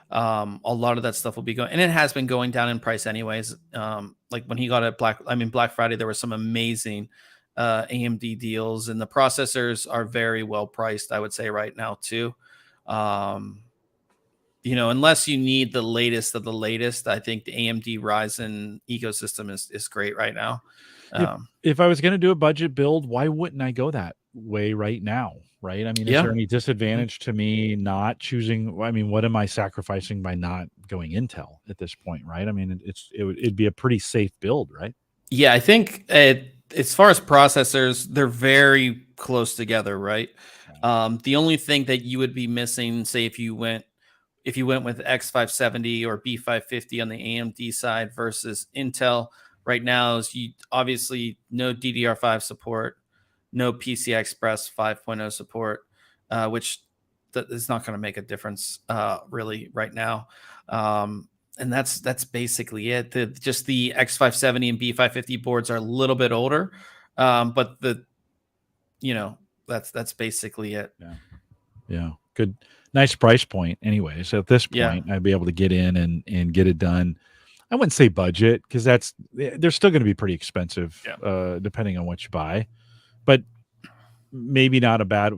a lot of that stuff will be going, and it has been going down in price anyways. Like when he got it Black Friday, there were some amazing AMD deals, and the processors are very well priced, I would say, right now too. Unless you need the latest of the latest, I think the AMD Ryzen ecosystem is great right now. If I was going to do a budget build, why wouldn't I go that way right now? Right? I mean, is there any disadvantage to me not choosing? I mean, what am I sacrificing by not going Intel at this point? Right? I mean, it'd be a pretty safe build, right? Yeah, I think as far as processors, they're very close together, right? The only thing that you would be missing, say if you went with X570 or B550 on the AMD side versus Intel right now, is you obviously no DDR5 support, no PCI Express 5.0 support, which is not going to make a difference really right now. And that's basically it. Just the X570 and B550 boards are a little bit older, but that's basically it. Yeah, good, nice price point. Anyway, so at this point, I'd be able to get in and get it done. I wouldn't say budget because they're still going to be pretty expensive, depending on what you buy, but maybe not a bad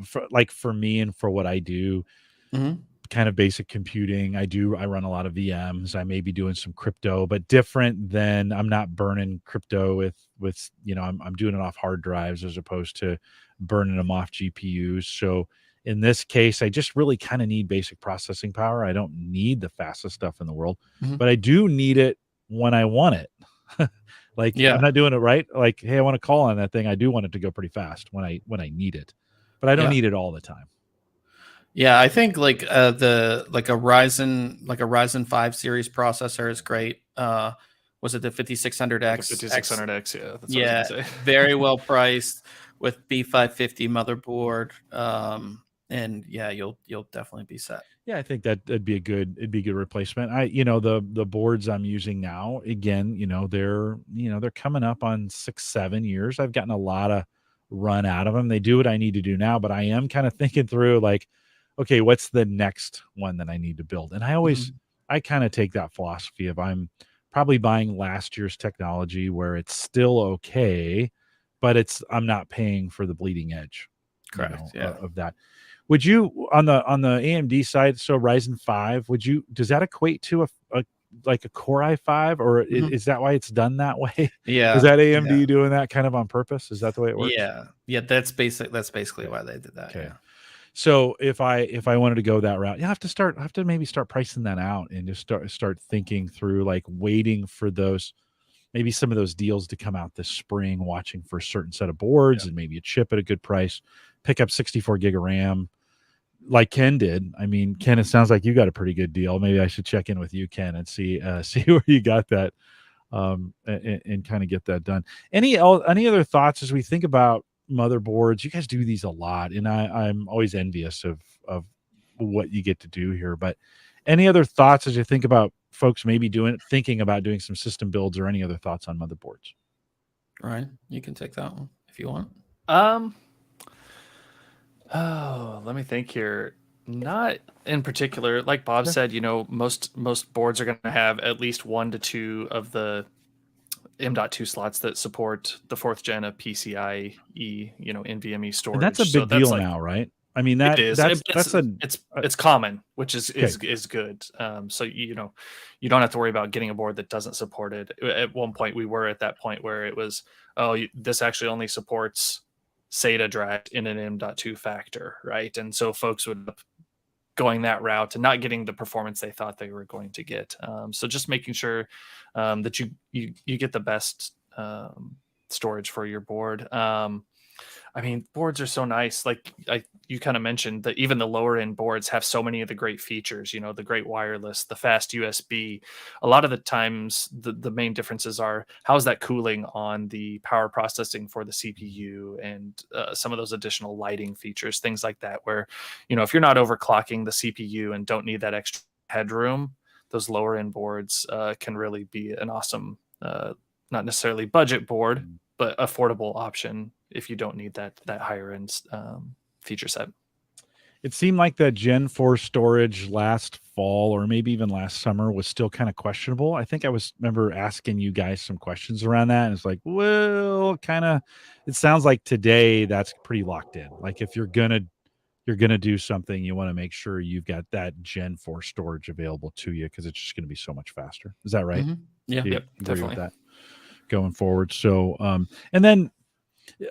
for me and for what I do. Mm-hmm. Kind of basic computing. I run a lot of VMs. I may be doing some crypto, but different than I'm not burning crypto with I'm doing it off hard drives as opposed to burning them off GPUs. So in this case, I just really kind of need basic processing power. I don't need the fastest stuff in the world, but I do need it when I want it. I'm not doing it right. Like, hey, I want to call on that thing. I do want it to go pretty fast when I need it, but I don't need it all the time. Yeah, I think like a Ryzen 5 series processor is great. Was it the 5600X? 5600X, yeah. That's what I was gonna say. Very well priced with B550 motherboard. And yeah, you'll definitely be set. Yeah, I think it'd be a good replacement. The boards I'm using now, again, they're coming up on 6-7 years. I've gotten a lot of run out of them. They do what I need to do now, but I am kind of thinking through like, okay, what's the next one that I need to build? And I kind of take that philosophy of I'm probably buying last year's technology where it's still okay, but I'm not paying for the bleeding edge. Correct. Of that. Would you on the AMD side? So Ryzen 5, does that equate to a Core i5, or is that why it's done that way? Yeah. Is that AMD doing that kind of on purpose? Is that the way it works? Yeah. That's basically why they did that. Okay. Yeah. So if I wanted to go that route, I have to maybe start pricing that out and just start thinking through like waiting for maybe some of those deals to come out this spring, watching for a certain set of boards and maybe a chip at a good price, pick up 64 gig of RAM like Ken did. I mean, Ken, it sounds like you got a pretty good deal. Maybe I should check in with you, Ken, and see where you got that and kind of get that done. Any other thoughts as we think about motherboards? You guys do these a lot, and I'm always envious of what you get to do here. But any other thoughts as you think about folks maybe thinking about doing some system builds, or any other thoughts on motherboards? Ryan, you can take that one if you want. Let me think here. Not in particular. Like Bob said, most boards are going to have at least 1 to 2 of the M.2 slots that support the 4th gen of PCIe, NVMe storage. And that's a big deal now, right? I mean, it's common, which is good. So you don't have to worry about getting a board that doesn't support it. At one point, we were at that point where it was, this actually only supports SATA drive in an M.2 factor, right? And so folks would going that route and not getting the performance they thought they were going to get. So just making sure that you get the best storage for your board. I mean, boards are so nice. Like you kind of mentioned that even the lower end boards have so many of the great features, the great wireless, the fast USB. A lot of the times the main differences are how's that cooling on the power processing for the CPU and some of those additional lighting features, things like that, where, if you're not overclocking the CPU and don't need that extra headroom, those lower end boards can really be an awesome, not necessarily budget board, but affordable option if you don't need that higher end feature set. It seemed like that Gen 4 storage last fall, or maybe even last summer, was still kind of questionable. I think remember asking you guys some questions around that, and it's like, well, it sounds like today that's pretty locked in. Like if you're gonna do something, you want to make sure you've got that Gen 4 storage available to you, because it's just going to be so much faster. Is that right? Mm-hmm. Yeah, definitely. With that going forward. So, and then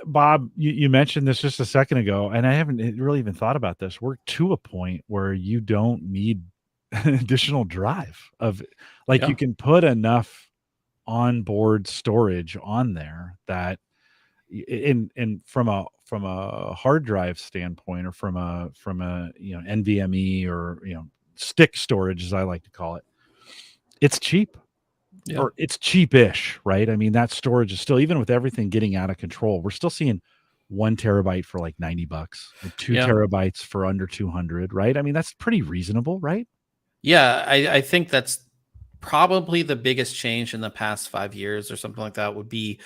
Bob, you mentioned this just a second ago, and I haven't really even thought about this. We're to a point where you don't need additional drive you can put enough onboard storage on there that in from a hard drive standpoint, or from a NVMe, or stick storage, as I like to call it, it's cheap. Yeah. Or it's cheapish, right? I mean, that storage is still, even with everything getting out of control, we're still seeing 1 terabyte for like $90, and 2 Yeah. terabytes for under 200, right? I mean, that's pretty reasonable, right? Yeah, I think that's probably the biggest change in the past 5 years or something like that would be,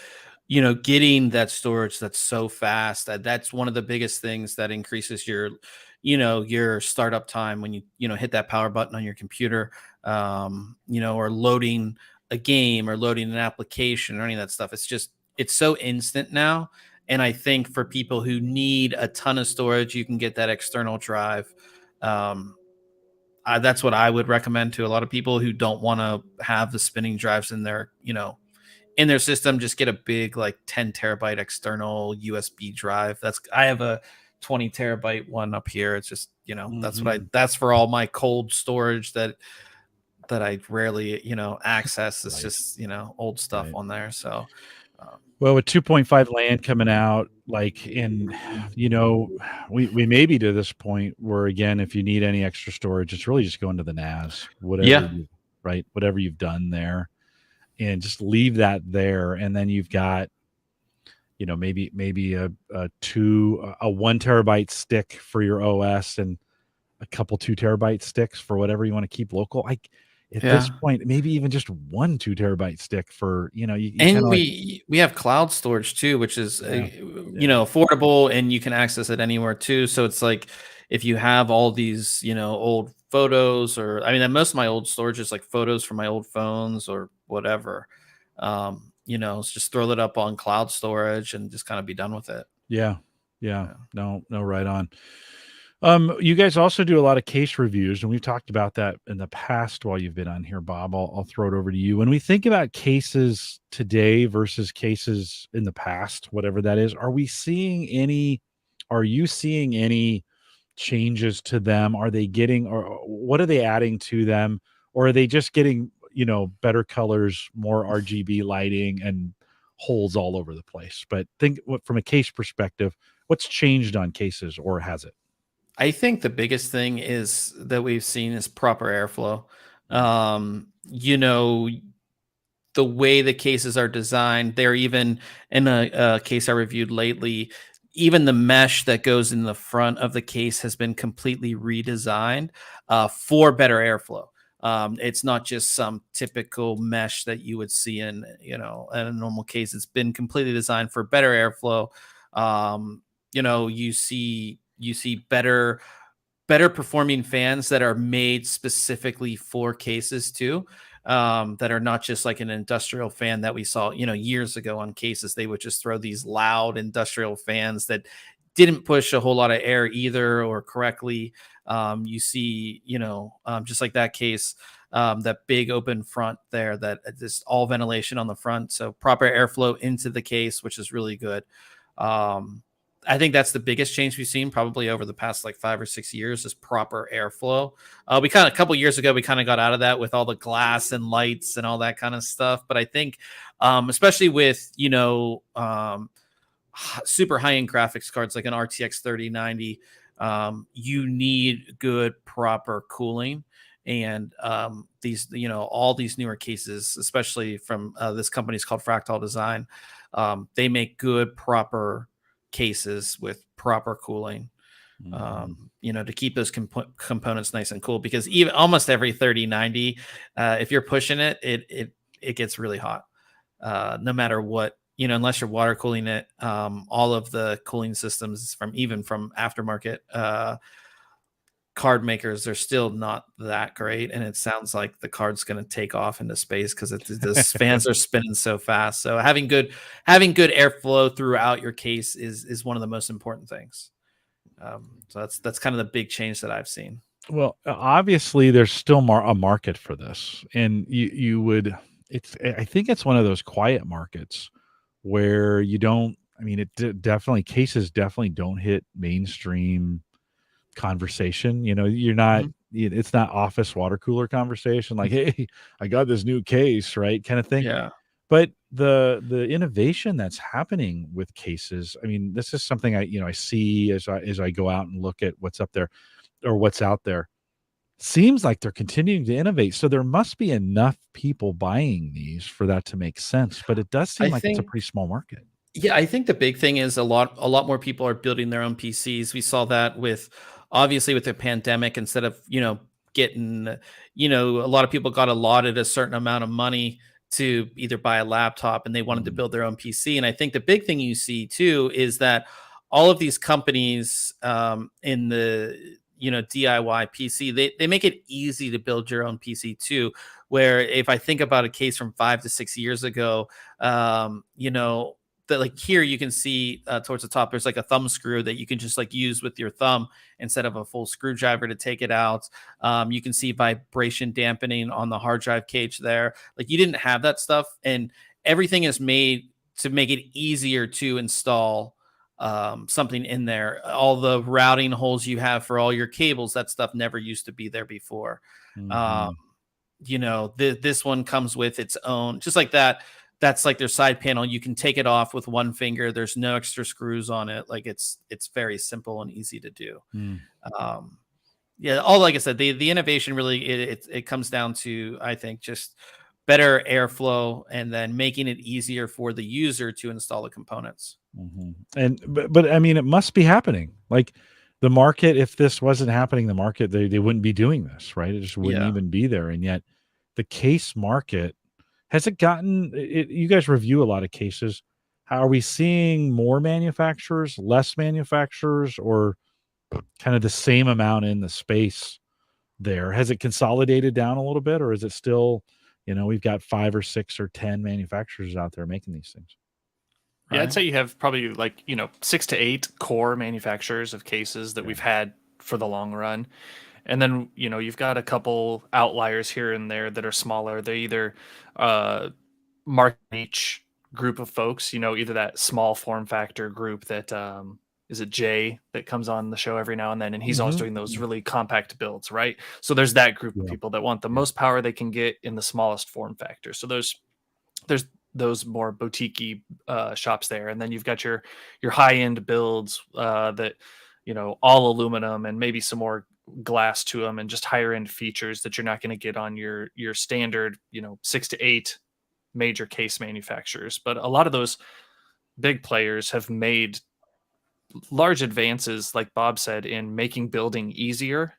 getting that storage that's so fast. That's one of the biggest things that increases your startup time when you hit that power button on your computer, or loading a game or loading an application or any of that stuff. It's so instant now. And I think for people who need a ton of storage, you can get that external drive. That's what I would recommend to a lot of people who don't want to have the spinning drives in their system. Just get a big, like 10 terabyte external USB drive. I have a 20 terabyte one up here. It's just, that's for all my cold storage that I rarely, access. It's just, old stuff on there. So, well, with 2.5 land coming out, like we may be to this point where, again, if you need any extra storage, it's really just going to the NAS, whatever you've done there, and just leave that there. And then you've got, maybe a 1 terabyte stick for your OS, and a couple 2 terabyte sticks for whatever you want to keep local. At this point, maybe even just 1 2 terabyte stick for, we have cloud storage too, which is, affordable, and you can access it anywhere too. So it's like, if you have all these, old photos, or, most of my old storage is like photos from my old phones or whatever, just throw it up on cloud storage and just kind of be done with it. Yeah. No, right on. You guys also do a lot of case reviews, and we've talked about that in the past while you've been on here, Bob. I'll throw it over to you. When we think about cases today versus cases in the past, whatever that is, are you seeing any changes to them? Are they getting, or what are they adding to them? Or are they just getting, better colors, more RGB lighting, and holes all over the place? But from a case perspective, what's changed on cases, or has it? I think the biggest thing that we've seen is proper airflow. The way the cases are designed, they're even in a case I reviewed lately, even the mesh that goes in the front of the case has been completely redesigned for better airflow. It's not just some typical mesh that you would see in a normal case. It's been completely designed for better airflow. You see better performing fans that are made specifically for cases too, that are not just like an industrial fan that we saw, years ago on cases. They would just throw these loud industrial fans that didn't push a whole lot of air either, or correctly. You see, just like that case, that big open front there, that just all ventilation on the front. So proper airflow into the case, which is really good. I think that's the biggest change we've seen probably over the past like 5 or 6 years, is proper airflow. A couple years ago, we kind of got out of that with all the glass and lights and all that kind of stuff. But I think, especially with, super high-end graphics cards like an RTX 3090, you need good, proper cooling. And these, all these newer cases, especially from this company is called Fractal Design, they make good, proper cases with proper cooling, to keep those components nice and cool. Because even almost every 3090, if you're pushing it, it gets really hot, no matter what, unless you're water cooling it. All of the cooling systems from aftermarket card makers, they're still not that great, and it sounds like the card's going to take off into space because the fans are spinning so fast. So having good airflow throughout your case is one of the most important things. So that's kind of the big change that I've seen. Well, obviously there's still a market for this, and I think it's one of those quiet markets where you don't. I mean, cases definitely don't hit mainstream conversation. You're not. It's not office water cooler conversation like, hey, I got this new case, right, kind of thing. Yeah. But the innovation that's happening with cases, I mean, this is something I see as I go out and look at what's up there or what's out there. Seems like they're continuing to innovate. So there must be enough people buying these for that to make sense. But it does seem I like it's a think pretty small market. Yeah, I think the big thing is a lot more people are building their own PCs. We saw that with obviously with the pandemic. Instead of getting a lot of people got allotted a certain amount of money to either buy a laptop, and they wanted to Mhm. build their own PC. And I think the big thing you see too is that all of these companies in the DIY PC, they make it easy to build your own PC too. Where if I think about a case from 5 to 6 years ago, that like here you can see towards the top there's like a thumb screw that you can just like use with your thumb instead of a full screwdriver to take it out. You can see vibration dampening on the hard drive cage there. Like you didn't have that stuff, and everything is made to make it easier to install something in there. All the routing holes you have for all your cables, that stuff never used to be there before. Mhm. This one comes with its own, just like that. That's like their side panel. You can take it off with one finger. There's no extra screws on it. Like it's very simple and easy to do. Mm. All like I said, the innovation really it comes down to, I think, just better airflow and then making it easier for the user to install the components. Mhm. And but I mean, it must be happening. Like the market, if this wasn't happening, the market they wouldn't be doing this, right? It just wouldn't Yeah. even be there. And yet, the case market has it gotten? You guys review a lot of cases. How are we seeing more manufacturers, less manufacturers, or kind of the same amount in the space there? Has it consolidated down a little bit, or is it still, we've got 5 or 6 or 10 manufacturers out there making these things? Yeah, I'd Right. say you have probably like, 6 to 8 core manufacturers of cases that Yeah. we've had for the long run. And then, you've got a couple outliers here and there that are smaller. They either market niche group of folks, either that small form factor group that is it Jay that comes on the show every now and then, and he's always Mhm. doing those really compact builds, right? So there's that group of Yeah. people that want the Yeah. most power they can get in the smallest form factor. So there's those more boutique shops there, and then you've got your high end builds that all aluminum and maybe some more glass to them and just higher end features that you're not going to get on your standard 6 to 8 major case manufacturers. But a lot of those big players have made large advances, like Bob said, in making building easier,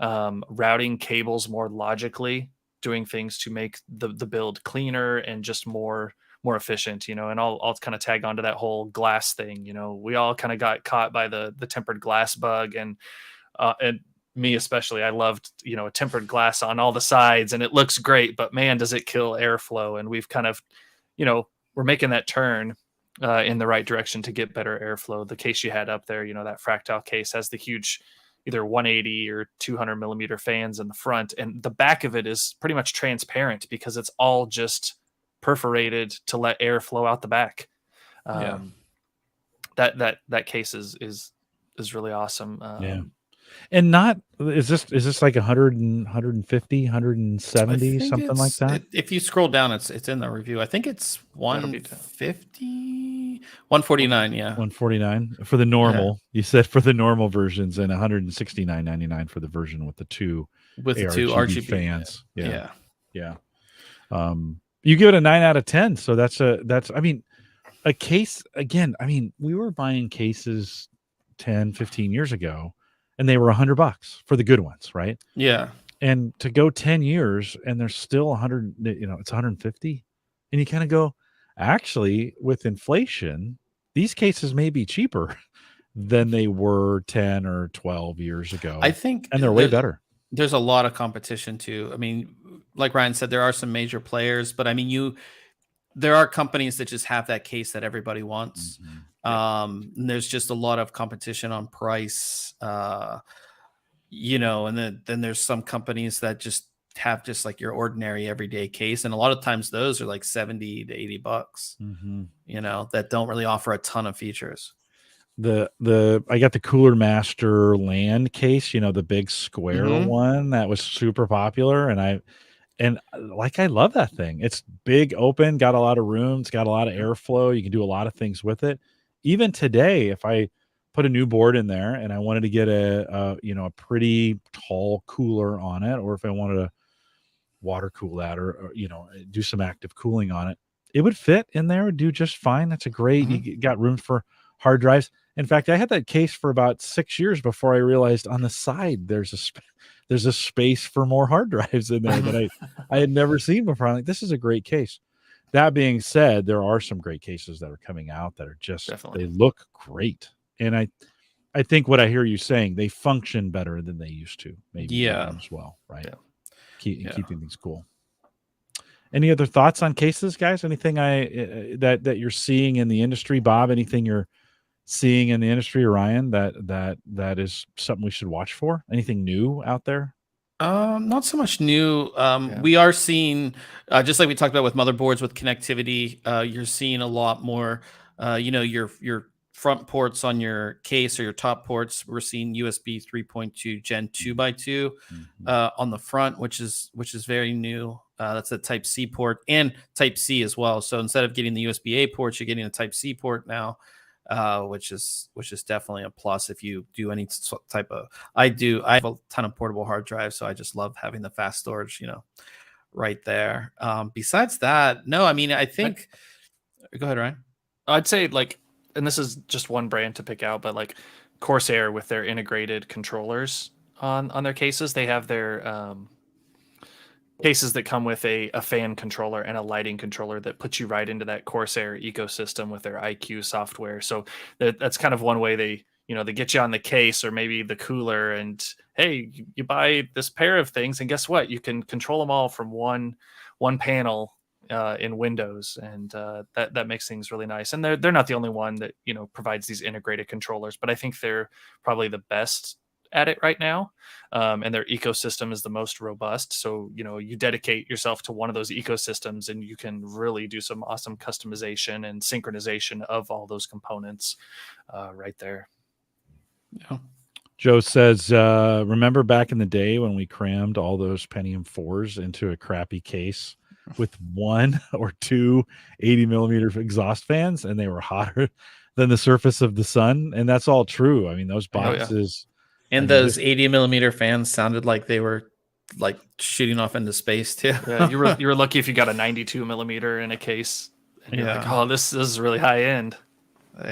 routing cables more logically, doing things to make the build cleaner and just more efficient. And I'll kind of tag onto that whole glass thing. We all kind of got caught by the tempered glass bug, and me especially. I loved a tempered glass on all the sides, and it looks great, but man, does it kill airflow. And we've kind of we're making that turn in the right direction to get better airflow. The case you had up there, that Fractal case, has the huge either 180 or 200 millimeter fans in the front, and the back of it is pretty much transparent because it's all just perforated to let air flow out the back. Yeah. That case is really awesome. Yeah. And not is this like 100 and 150, I 170, think something like that? if you scroll down, it's in the review. I think it's That'll be 150, 149. Yeah. 149 for the normal. You said for the normal versions, and 169.99 for the version with the two With the two ARGB RGB fans. Yeah. Yeah. You give it a 9 out of 10. So that's I mean, a case again. I mean, we were buying cases 10, 15 years ago, and they were $100 for the good ones, right? Yeah. And to go 10 years and there's still 100, it's 150. And you kind of go, actually, with inflation, these cases may be cheaper than they were 10 or 12 years ago. I think and they're way better. There's a lot of competition too. I mean, like Ryan said, there are some major players, but I mean, there are companies that just have that case that everybody wants. And there's just a lot of competition on price, and then there's some companies that just have just like your ordinary everyday case. And a lot of times those are like 70 to 80 bucks, that don't really offer a ton of features. I got the Cooler Master LAN case, the big square one that was super popular. And And like, I love that thing. It's big, open, got a lot of room. It's got a lot of airflow. You can do a lot of things with it. Even today, if I put a new board in there and I wanted to get a pretty tall cooler on it, or if I wanted to water cool that, or do some active cooling on it, it would fit in there, do just fine. That's a great. You got room for hard drives. In fact, I had that case for about 6 years before I realized on the side there's a space for more hard drives in there that I had never seen before. I'm like, this is a great case. That being said, there are some great cases that are coming out that are just They look great, and I think what I hear you saying, they function better than they used to, maybe as well, right? Keeping things cool. Any other thoughts on cases, guys? Anything that you're seeing in the industry, Bob? Anything you're seeing in the industry, Ryan, that is something we should watch for? Anything new out there? Not so much new. We are seeing, just like we talked about with motherboards with connectivity, you're seeing a lot more, your front ports on your case or your top ports. We're seeing USB 3.2 Gen 2x2 on the front, which is very new. That's a Type C port and Type C as well. So instead of getting the USB A port, you're getting a Type C port now. Which is definitely a plus if you do any type of. I have a ton of portable hard drives, so I just love having the fast storage, right there. Besides that, no, I mean, I think. Go ahead, Ryan. I'd say and this is just one brand to pick out, but Corsair with their integrated controllers on their cases, they have their cases that come with a fan controller and a lighting controller that puts you right into that Corsair ecosystem with their IQ software. So that's kind of one way they get you on the case or maybe the cooler, and hey, you buy this pair of things, and guess what? You can control them all from one panel in Windows, and that makes things really nice. And they're not the only one that provides these integrated controllers, but I think they're probably the best at it right now, and their ecosystem is the most robust. So you dedicate yourself to one of those ecosystems, and you can really do some awesome customization and synchronization of all those components right there. Yeah. Joe says, remember back in the day when we crammed all those Pentium 4s into a crappy case with 1 or 2 80mm exhaust fans, and they were hotter than the surface of the sun? And that's all true. I mean, those boxes. And those 80mm fans sounded like they were shooting off into space too. Yeah, you were lucky if you got a 92mm in a case. And you're like, oh, this is really high end.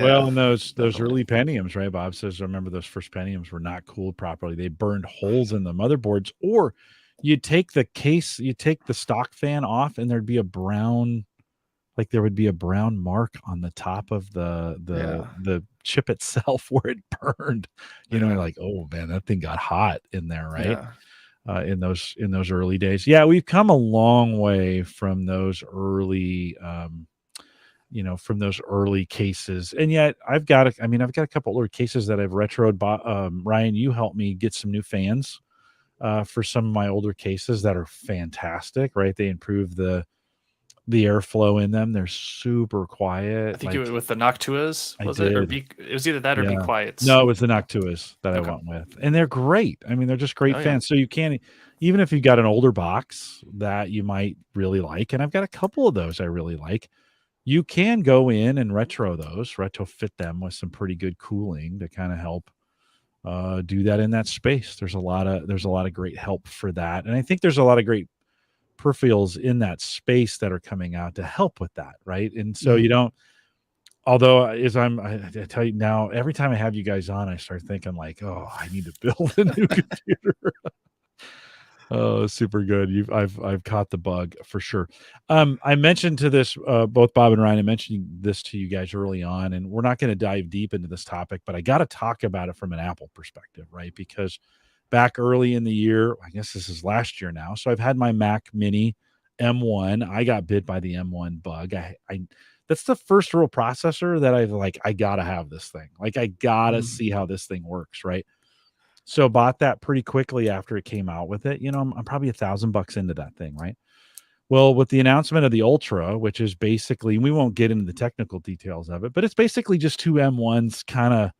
Well, and those early Pentiums, right? Bob says, remember those first Pentiums were not cooled properly. They burned holes in the motherboards, or you take the case, you take the stock fan off, and there'd be a brown, there would be a brown mark on the top of the chip itself where it burned. You're like, oh man, that thing got hot in there, right? In those early days. Yeah, we've come a long way from those early from those early cases. And yet I've got a couple older cases that I've retroed. Ryan, you helped me get some new fans for some of my older cases that are fantastic, right? They improve the airflow in them. They're super quiet. I think it was with the Noctuas, was it? Or it was either that or Be Quiets. No, it was the Noctuas that I went with. And they're great. I mean, they're just great fans. So you can't, even if you've got an older box that you might really like, and I've got a couple of those I really like, you can go in and retrofit them with some pretty good cooling to kind of help do that in that space. There's a lot of great help for that. And I think there's a lot of great peripherals in that space that are coming out to help with that, right? And so you don't, although I tell you now, every time I have you guys on, I start thinking oh, I need to build a new computer. Oh, super good. I've caught the bug for sure. I mentioned to this, both Bob and Ryan, I mentioned this to you guys early on, and we're not going to dive deep into this topic, but I got to talk about it from an Apple perspective, right? Because back early in the year, I guess this is last year now. So I've had my Mac Mini M1. I got bit by the M1 bug. That's the first real processor that I gotta have this thing. I gotta see how this thing works, right? So bought that pretty quickly after it came out with it. I'm probably $1,000 into that thing, right? Well, with the announcement of the Ultra, which is basically, we won't get into the technical details of it, but it's basically just two M1s kind of,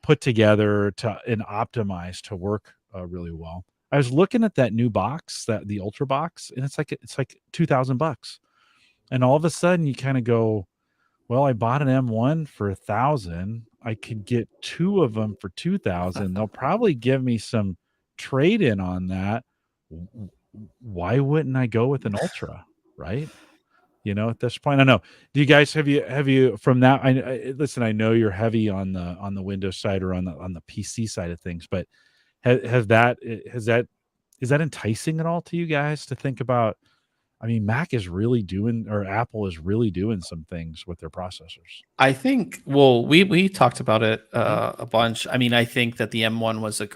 put together and optimized to work really well. I was looking at that new box, that the Ultra box, and it's like $2,000. And all of a sudden you kind of go, well, I bought an M1 for $1,000. I could get 2 of them for $2,000. They'll probably give me some trade in on that. Why wouldn't I go with an Ultra, right? At this point, I don't know. Do you guys have you from that? Listen, I know you're heavy on the Windows side or on the PC side of things, but is that enticing at all to you guys to think about? I mean, Mac is really doing, or Apple is really doing some things with their processors. I think, well, we talked about it a bunch. I mean, I think that the M1 was a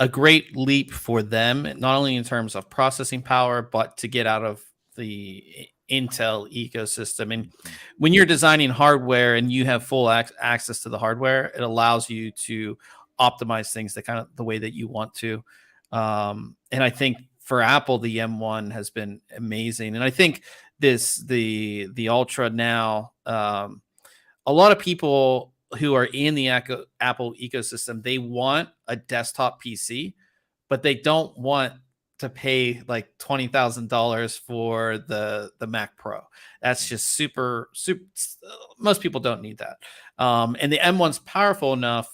great leap for them, not only in terms of processing power, but to get out of the Intel ecosystem. And when you're designing hardware and you have full access to the hardware, it allows you to optimize things the way that you want to. And I think for Apple, the M1 has been amazing. And I think the Ultra now, a lot of people who are in the Apple ecosystem, they want a desktop PC, but they don't want to pay like $20,000 for the Mac Pro. That's just super. Most people don't need that. And the M1's powerful enough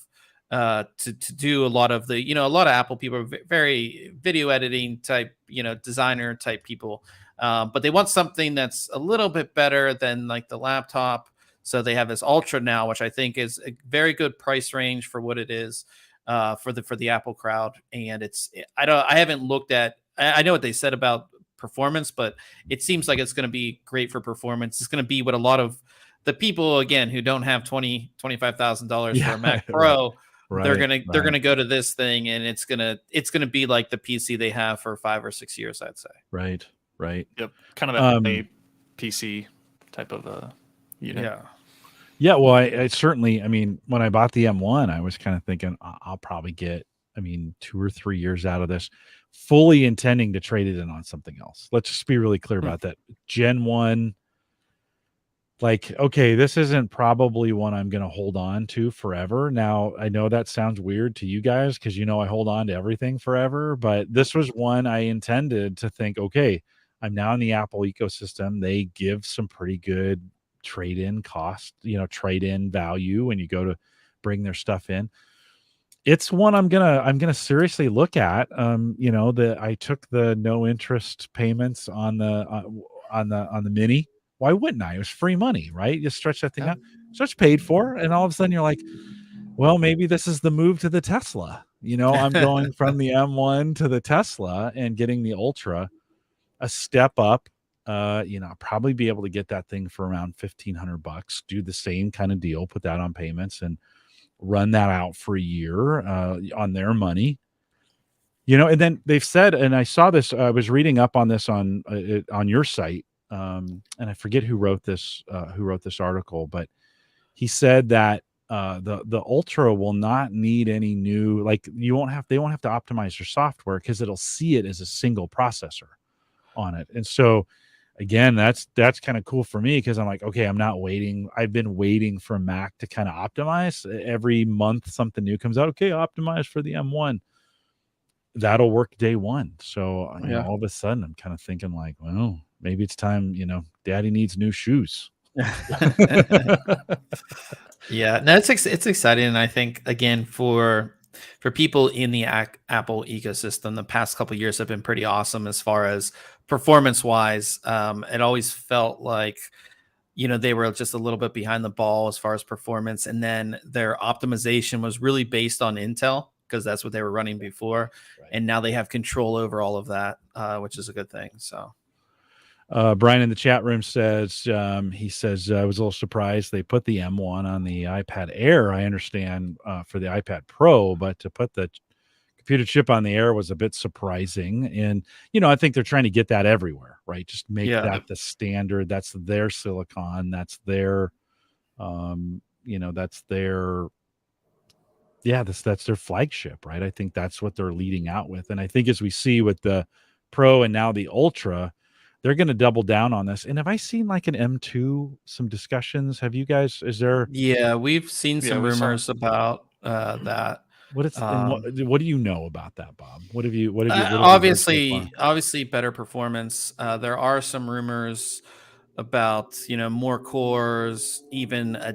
to do a lot of a lot of Apple people are very video editing type, designer type people. But they want something that's a little bit better than like the laptop. So they have this Ultra now, which I think is a very good price range for what it is for the Apple crowd. And I haven't looked at, I know what they said about performance, but it seems like it's going to be great for performance. It's going to be what a lot of the people, again, who don't have $25,000 for a Mac Pro, they're gonna go to this thing, and it's gonna be like the PC they have for 5 or 6 years, I'd say. Right. Yep, kind of a PC type of unit. Yeah. Well, I certainly, I mean, when I bought the M1, I was kind of thinking I'll probably get, 2 or 3 years out of this, fully intending to trade it in on something else. Let's just be really clear about that. Gen 1. Like, okay, this isn't probably one I'm going to hold on to forever. Now, I know that sounds weird to you guys because I hold on to everything forever, but this was one I intended to think, okay, I'm now in the Apple ecosystem. They give some pretty good trade-in cost, trade-in value when you go to bring their stuff in. It's one I'm gonna seriously look at. I took the no interest payments on the Mini. Why wouldn't I? It was free money, right? You stretch that thing out. So it's paid for, and all of a sudden you're like, well, maybe this is the move to the Tesla. I'm going from the M1 to the Tesla and getting the Ultra, a step up. I'll probably be able to get that thing for around $1,500. Do the same kind of deal, put that on payments, and run that out for a year on their money. And then they've said, and I saw this. I was reading up on this on your site. And I forget who wrote this article, but he said that the Ultra will not need any new, like they won't have to optimize your software because it'll see it as a single processor on it. And so again, that's kind of cool for me because I'm like, okay, I'm not waiting. I've been waiting for Mac to kind of optimize. Every month something new comes out. Okay, optimize for the M1. That'll work day one. So all of a sudden I'm kind of thinking like, well, maybe it's time, Daddy needs new shoes. Yeah, no, it's exciting. And I think, again, for people in the Apple ecosystem, the past couple of years have been pretty awesome as far as performance wise. It always felt like, they were just a little bit behind the ball as far as performance. And then their optimization was really based on Intel because that's what they were running before. Right. And now they have control over all of that, which is a good thing. So. Brian in the chat room says, he says, I was a little surprised they put the M1 on the iPad Air. I understand for the iPad Pro, but to put the computer chip on the Air was a bit surprising. And, I think they're trying to get that everywhere, right? Just make that the standard. That's their silicon. That's their, that's their flagship, right? I think that's what they're leading out with. And I think as we see with the Pro and now the Ultra, they're going to double down on this. And have I seen like an M2, some discussions? Have you guys, is there? Yeah, we've seen some rumors about that. What it's and what do you know about that, Bob? What have you what have you heard so far? Obviously better performance. There are some rumors about more cores, even a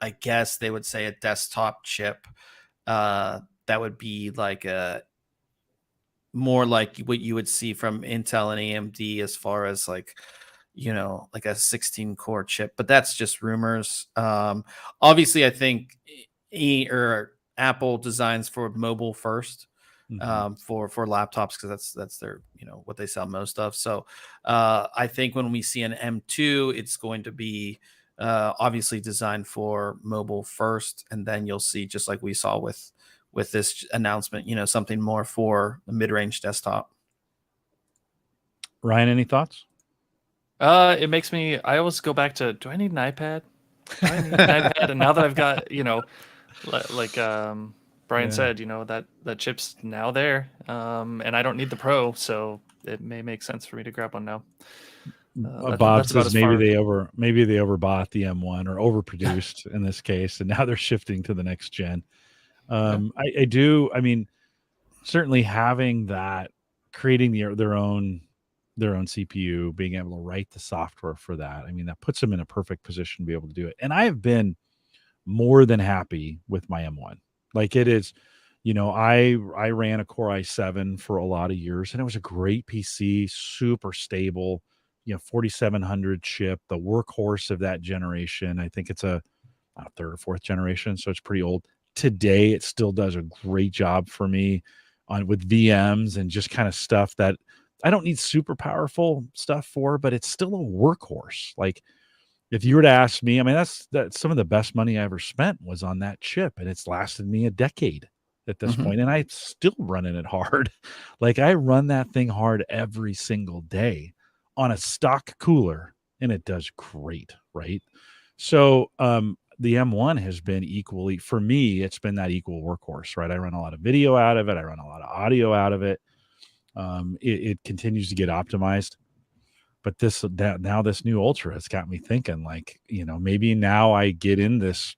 I guess they would say a desktop chip that would be like a more like what you would see from Intel and AMD as far as like like a 16 core chip, but that's just rumors. Obviously I think or Apple designs for mobile first for laptops, because that's their what they sell most of. So I think when we see an M2, it's going to be obviously designed for mobile first, and then you'll see, just like we saw with this announcement, something more for the mid-range desktop. Ryan, any thoughts? It makes me. I always go back to, do I need an iPad? Do I need an iPad? And now that I've got, like Brian said, that chip's now there, and I don't need the Pro, so it may make sense for me to grab one now. Bob says maybe they overbought the M1 or overproduced in this case, and now they're shifting to the next gen. I do. I mean, certainly having that, creating their own CPU, being able to write the software for that, I mean, that puts them in a perfect position to be able to do it. And I have been more than happy with my M1. Like, it is, I ran a Core i7 for a lot of years, and it was a great PC, super stable, 4700 chip, the workhorse of that generation. I think it's a third or fourth generation, so it's pretty old. Today, it still does a great job for me with VMs and just kind of stuff that I don't need super powerful stuff for, but it's still a workhorse. Like, if you were to ask me, I mean, that's some of the best money I ever spent was on that chip, and it's lasted me a decade at this point, and I'm still running it hard. Like, I run that thing hard every single day on a stock cooler, and it does great, right? So the M1 has been equally, for me, it's been that equal workhorse, right? I run a lot of video out of it. I run a lot of audio out of it. It continues to get optimized. But now this new Ultra has got me thinking, like, maybe now I get in this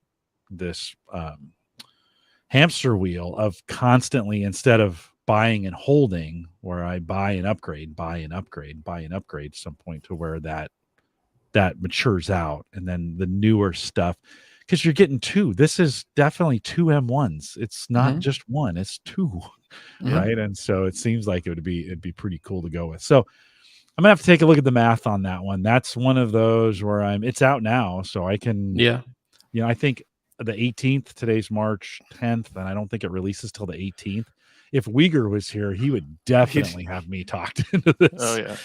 hamster wheel of constantly, instead of buying and holding, where I buy and upgrade at some point to where that matures out, and then the newer stuff, because you're getting two. This is definitely two M1s. It's not just one, it's two, right? And so it seems like it'd be pretty cool to go with. So I'm gonna have to take a look at the math on that one. That's one of those where it's out now, so I can, I think the 18th, today's March 10th, and I don't think it releases till the 18th. If Wieger was here, he would definitely have me talked into this. Oh yeah.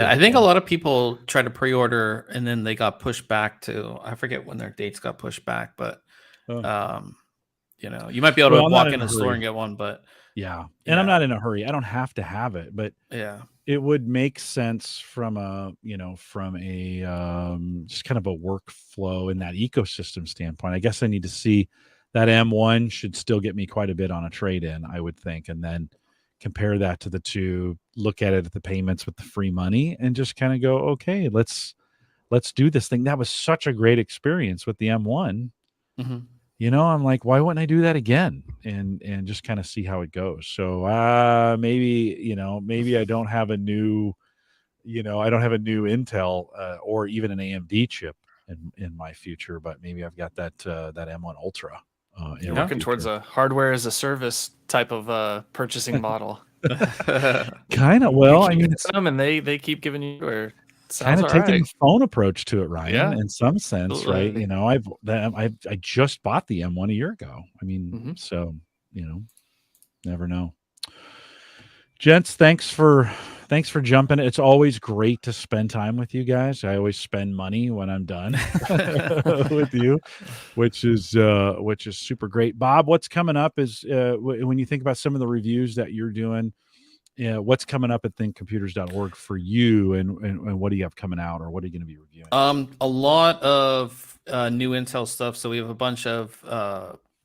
I think a lot of people tried to pre-order and then they got pushed back to, I forget when their dates got pushed back, but you might be able to walk in the store and get one, but I'm not in a hurry. I don't have to have it, but it would make sense from a just kind of a workflow in that ecosystem standpoint. I guess I need to see that M1 should still get me quite a bit on a trade-in, I would think, and then compare that to the two, look at it at the payments with the free money, and just kind of go, okay, let's do this thing. That was such a great experience with the M1. I'm like, why wouldn't I do that again? And just kind of see how it goes. So maybe I don't have a new, Intel or even an AMD chip in my future, but maybe I've got that M1 Ultra. You're working towards a hardware as a service type of purchasing model. Kind of. Well, I mean, some, and they keep giving you, or kind of taking the phone approach to it, Ryan, in some sense, absolutely. right? I just bought the M1 a year ago. I mean, so never know. Gents, thanks for jumping. It's always great to spend time with you guys. I always spend money when I'm done with you, which is super great. Bob, what's coming up is when you think about some of the reviews that you're doing, what's coming up at thinkcomputers.org for you, and what do you have coming out, or what are you going to be reviewing? A lot of new Intel stuff. So we have a bunch of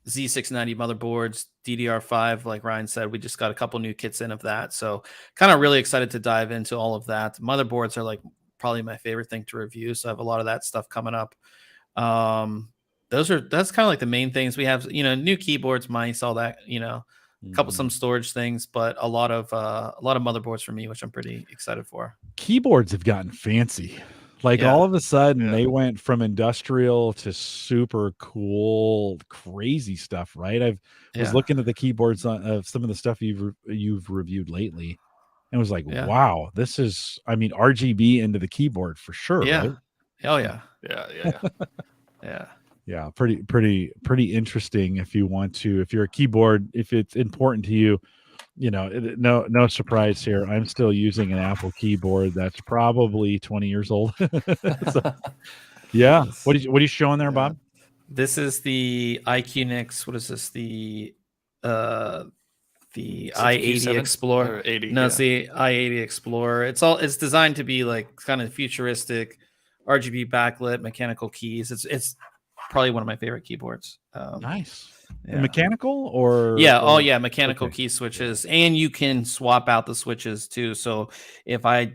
Z690 motherboards, DDR5, like Ryan said. We just got a couple new kits in of that, so kind of really excited to dive into all of that. Motherboards are like probably my favorite thing to review, so I have a lot of that stuff coming up. that's kind of like the main things we have. New keyboards, mice, all that. Some storage things, but a lot of motherboards for me, which I'm pretty excited for. Keyboards have gotten fancy. Like all of a sudden they went from industrial to super cool, crazy stuff, right? I was looking at the keyboards of some of the stuff you've reviewed lately and was like, wow, this is, RGB into the keyboard for sure, right? Oh yeah. Yeah, pretty interesting if you're a keyboard, if it's important to you. No surprise here. I'm still using an Apple keyboard that's probably 20 years old. So, yeah. What are you showing there, Bob? This is the IQNX. What is this? The I80 Explorer. 80, it's the I80 Explorer. It's designed to be like kind of futuristic, RGB backlit, mechanical keys. It's probably one of my favorite keyboards. Nice. Mechanical or mechanical key switches, and you can swap out the switches too. So if I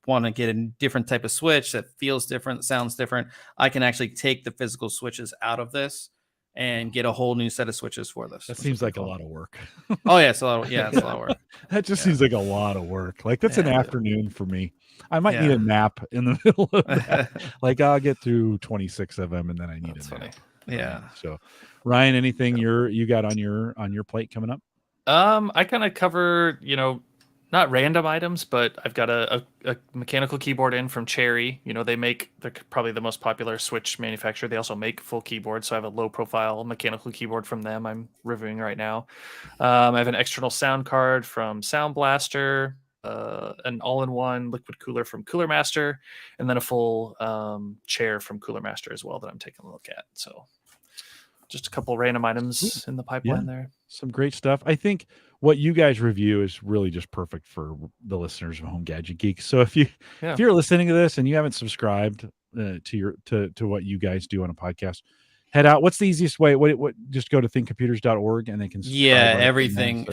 want to get a different type of switch that feels different, sounds different, I can actually take the physical switches out of this and get a whole new set of switches for this. That seems like a lot of work. Oh yeah, it's a lot of work. That just seems like a lot of work. Like that's an afternoon for me. I might need a nap in the middle of that. Like I'll get through 26 of them and then I need a nap. Yeah. So Ryan, anything you got on your plate coming up? I kind of cover, not random items, but I've got a mechanical keyboard in from Cherry. They're probably the most popular Switch manufacturer. They also make full keyboards. So I have a low profile mechanical keyboard from them I'm reviewing right now. I have an external sound card from Sound Blaster, an all-in-one liquid cooler from Cooler Master, and then a full chair from Cooler Master as well that I'm taking a look at. So just a couple random items in the pipeline there. Some great stuff. I think what you guys review is really just perfect for the listeners of Home Gadget Geeks. So if you're listening to this and you haven't subscribed to what you guys do on a podcast, head out. What's the easiest way? What just go to thinkcomputers.org and they can subscribe.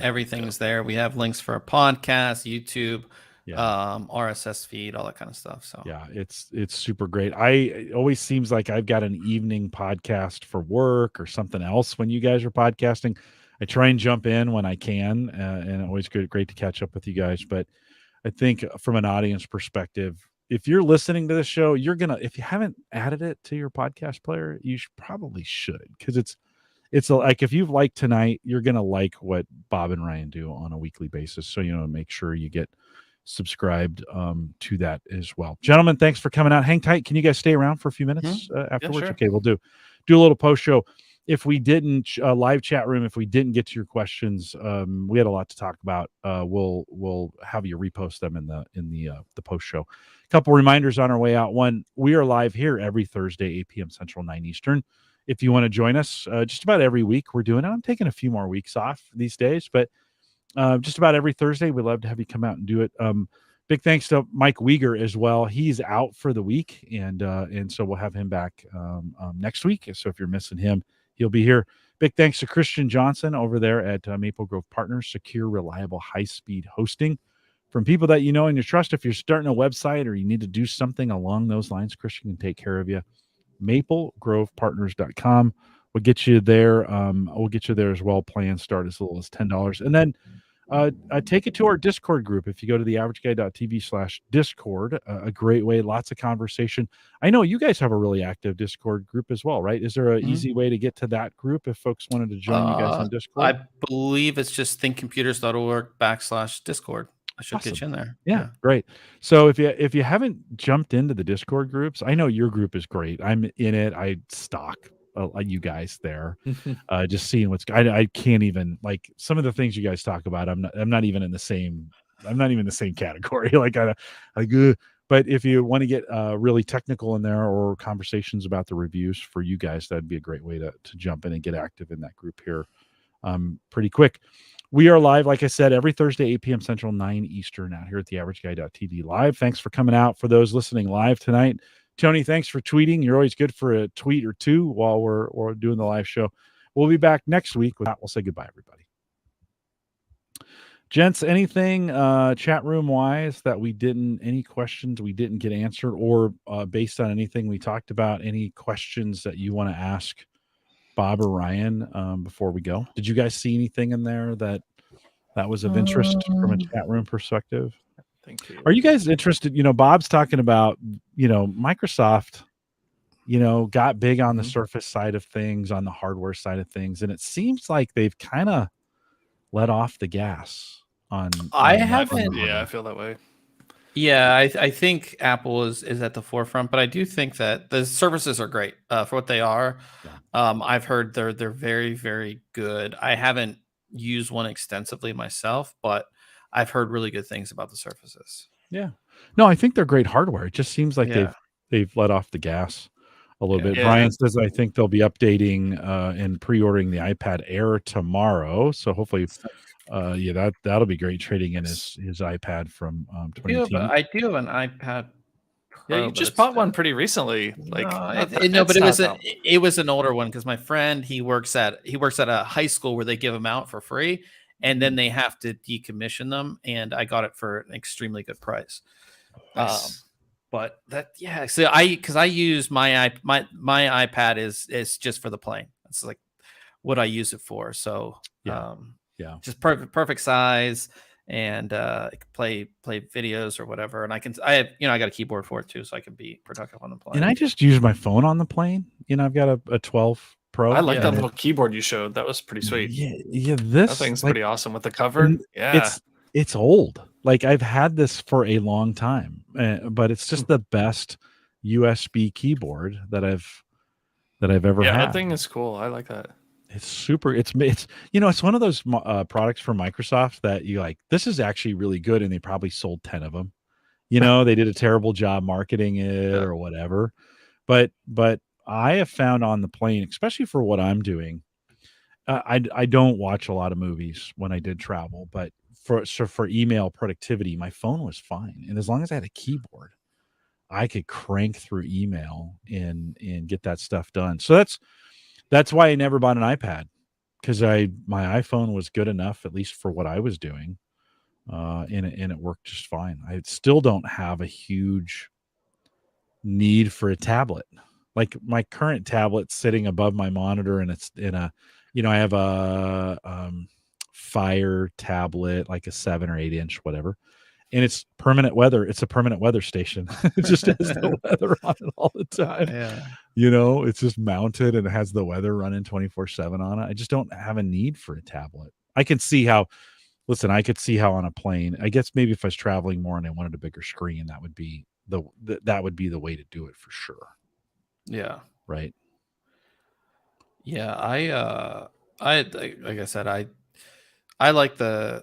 Everything's there. We have links for a podcast, YouTube, RSS feed, all that kind of stuff. So it's super great. It always seems like I've got an evening podcast for work or something else when you guys are podcasting. I try and jump in when I can, and always great to catch up with you guys. But I think from an audience perspective, if you're listening to this show, if you haven't added it to your podcast player, you probably should, because it's like, if you've liked tonight, you're gonna like what Bob and Ryan do on a weekly basis. So make sure you get subscribed to that as well. Gentlemen, thanks for coming out. Hang tight. Can you guys stay around for a few minutes afterwards? Sure. Okay, we'll do a little post show. If we didn't live chat room, if we didn't get to your questions, we had a lot to talk about. We'll have you repost them in the post show. A couple reminders on our way out. One, we are live here every Thursday, 8 p.m. Central, 9 Eastern. If you want to join us, just about every week we're doing it. I'm taking a few more weeks off these days, but just about every Thursday, we'd love to have you come out and do it. Big thanks to Mike Wieger as well. He's out for the week, and so we'll have him back next week. So if you're missing him, he'll be here. Big thanks to Christian Johnson over there at Maple Grove Partners, secure, reliable, high-speed hosting from people that you know and you trust. If you're starting a website or you need to do something along those lines, Christian can take care of you. MapleGrovePartners.com. We'll get you there. We'll get you there as well. Plans start as little as $10. And then take it to our Discord group. If you go to theaverageguy.tv/Discord, a great way, lots of conversation. I know you guys have a really active Discord group as well, right? Is there an easy way to get to that group if folks wanted to join you guys on Discord? I believe it's just thinkcomputers.org/Discord. I should get you in there. Yeah, great. So if you haven't jumped into the Discord groups, I know your group is great. I'm in it. I stalk you guys there, just seeing I can't even, like, some of the things you guys talk about. I'm not even in the same category. But if you want to get really technical in there, or conversations about the reviews for you guys, that'd be a great way to jump in and get active in that group here pretty quick. We are live, like I said, every Thursday, 8 p.m. Central, 9 Eastern, out here at theaverageguy.tv live. Thanks for coming out. For those listening live tonight, Tony, thanks for tweeting. You're always good for a tweet or two while we're doing the live show. We'll be back next week. With that, we'll say goodbye, everybody. Gents, anything chat room wise that any questions we didn't get answered, or based on anything we talked about, any questions that you want to ask Bob or Ryan, before we go? Did you guys see anything in there that was of interest from a chat room perspective? Thank you. Are you guys interested? Bob's talking about, Microsoft, got big on the Surface side of things, on the hardware side of things, and it seems like they've kind of let off the gas on. I on haven't. Yeah, I feel that way. Yeah, I think Apple is at the forefront, but I do think that the services are great for what they are. Yeah. I've heard they're very, very good. I haven't used one extensively myself, but I've heard really good things about the Surfaces. Yeah. No, I think they're great hardware. It just seems like Yeah. they've let off the gas a little bit. Yeah. Brian says I think they'll be updating and pre-ordering the iPad Air tomorrow. So hopefully that'll be great, trading in his iPad from 2018. I do have an iPad Pro. Yeah, you just bought one pretty recently. Like but it was an older one because my friend he works at a high school where they give them out for free, and then they have to decommission them. And I got it for an extremely good price. Nice. But so I use my iPad is just for the playing. It's like what I use it for. So just perfect size, and I can play videos or whatever. And I got a keyboard for it too, so I can be productive on the plane. And I just use my phone on the plane. I've got a 12 Pro. I like that little keyboard you showed. That was pretty sweet. Yeah. That thing's pretty awesome with the cover. Yeah, it's old. Like I've had this for a long time, but it's just the best USB keyboard that I've ever had. Yeah, that thing is cool. I like that. It's super. It's it's one of those products from Microsoft that you like. This is actually really good, and they probably sold 10 of them. They did a terrible job marketing it or whatever. But I have found on the plane, especially for what I'm doing, I don't watch a lot of movies when I did travel, but for email productivity, my phone was fine, and as long as I had a keyboard, I could crank through email and get that stuff done. So that's why I never bought an iPad, because my iPhone was good enough, at least for what I was doing, and it worked just fine. I still don't have a huge need for a tablet. Like my current tablet's sitting above my monitor, and it's in a, I have a Fire tablet, like a 7 or 8 inch, whatever. And it's permanent weather. It's a permanent weather station. It just has the weather on it all the time. Yeah. It's just mounted and it has the weather running 24/7 on it. I just don't have a need for a tablet. I could see how on a plane, I guess maybe if I was traveling more and I wanted a bigger screen, that would be the way to do it for sure. Yeah. Right. Yeah. I like I said, I like I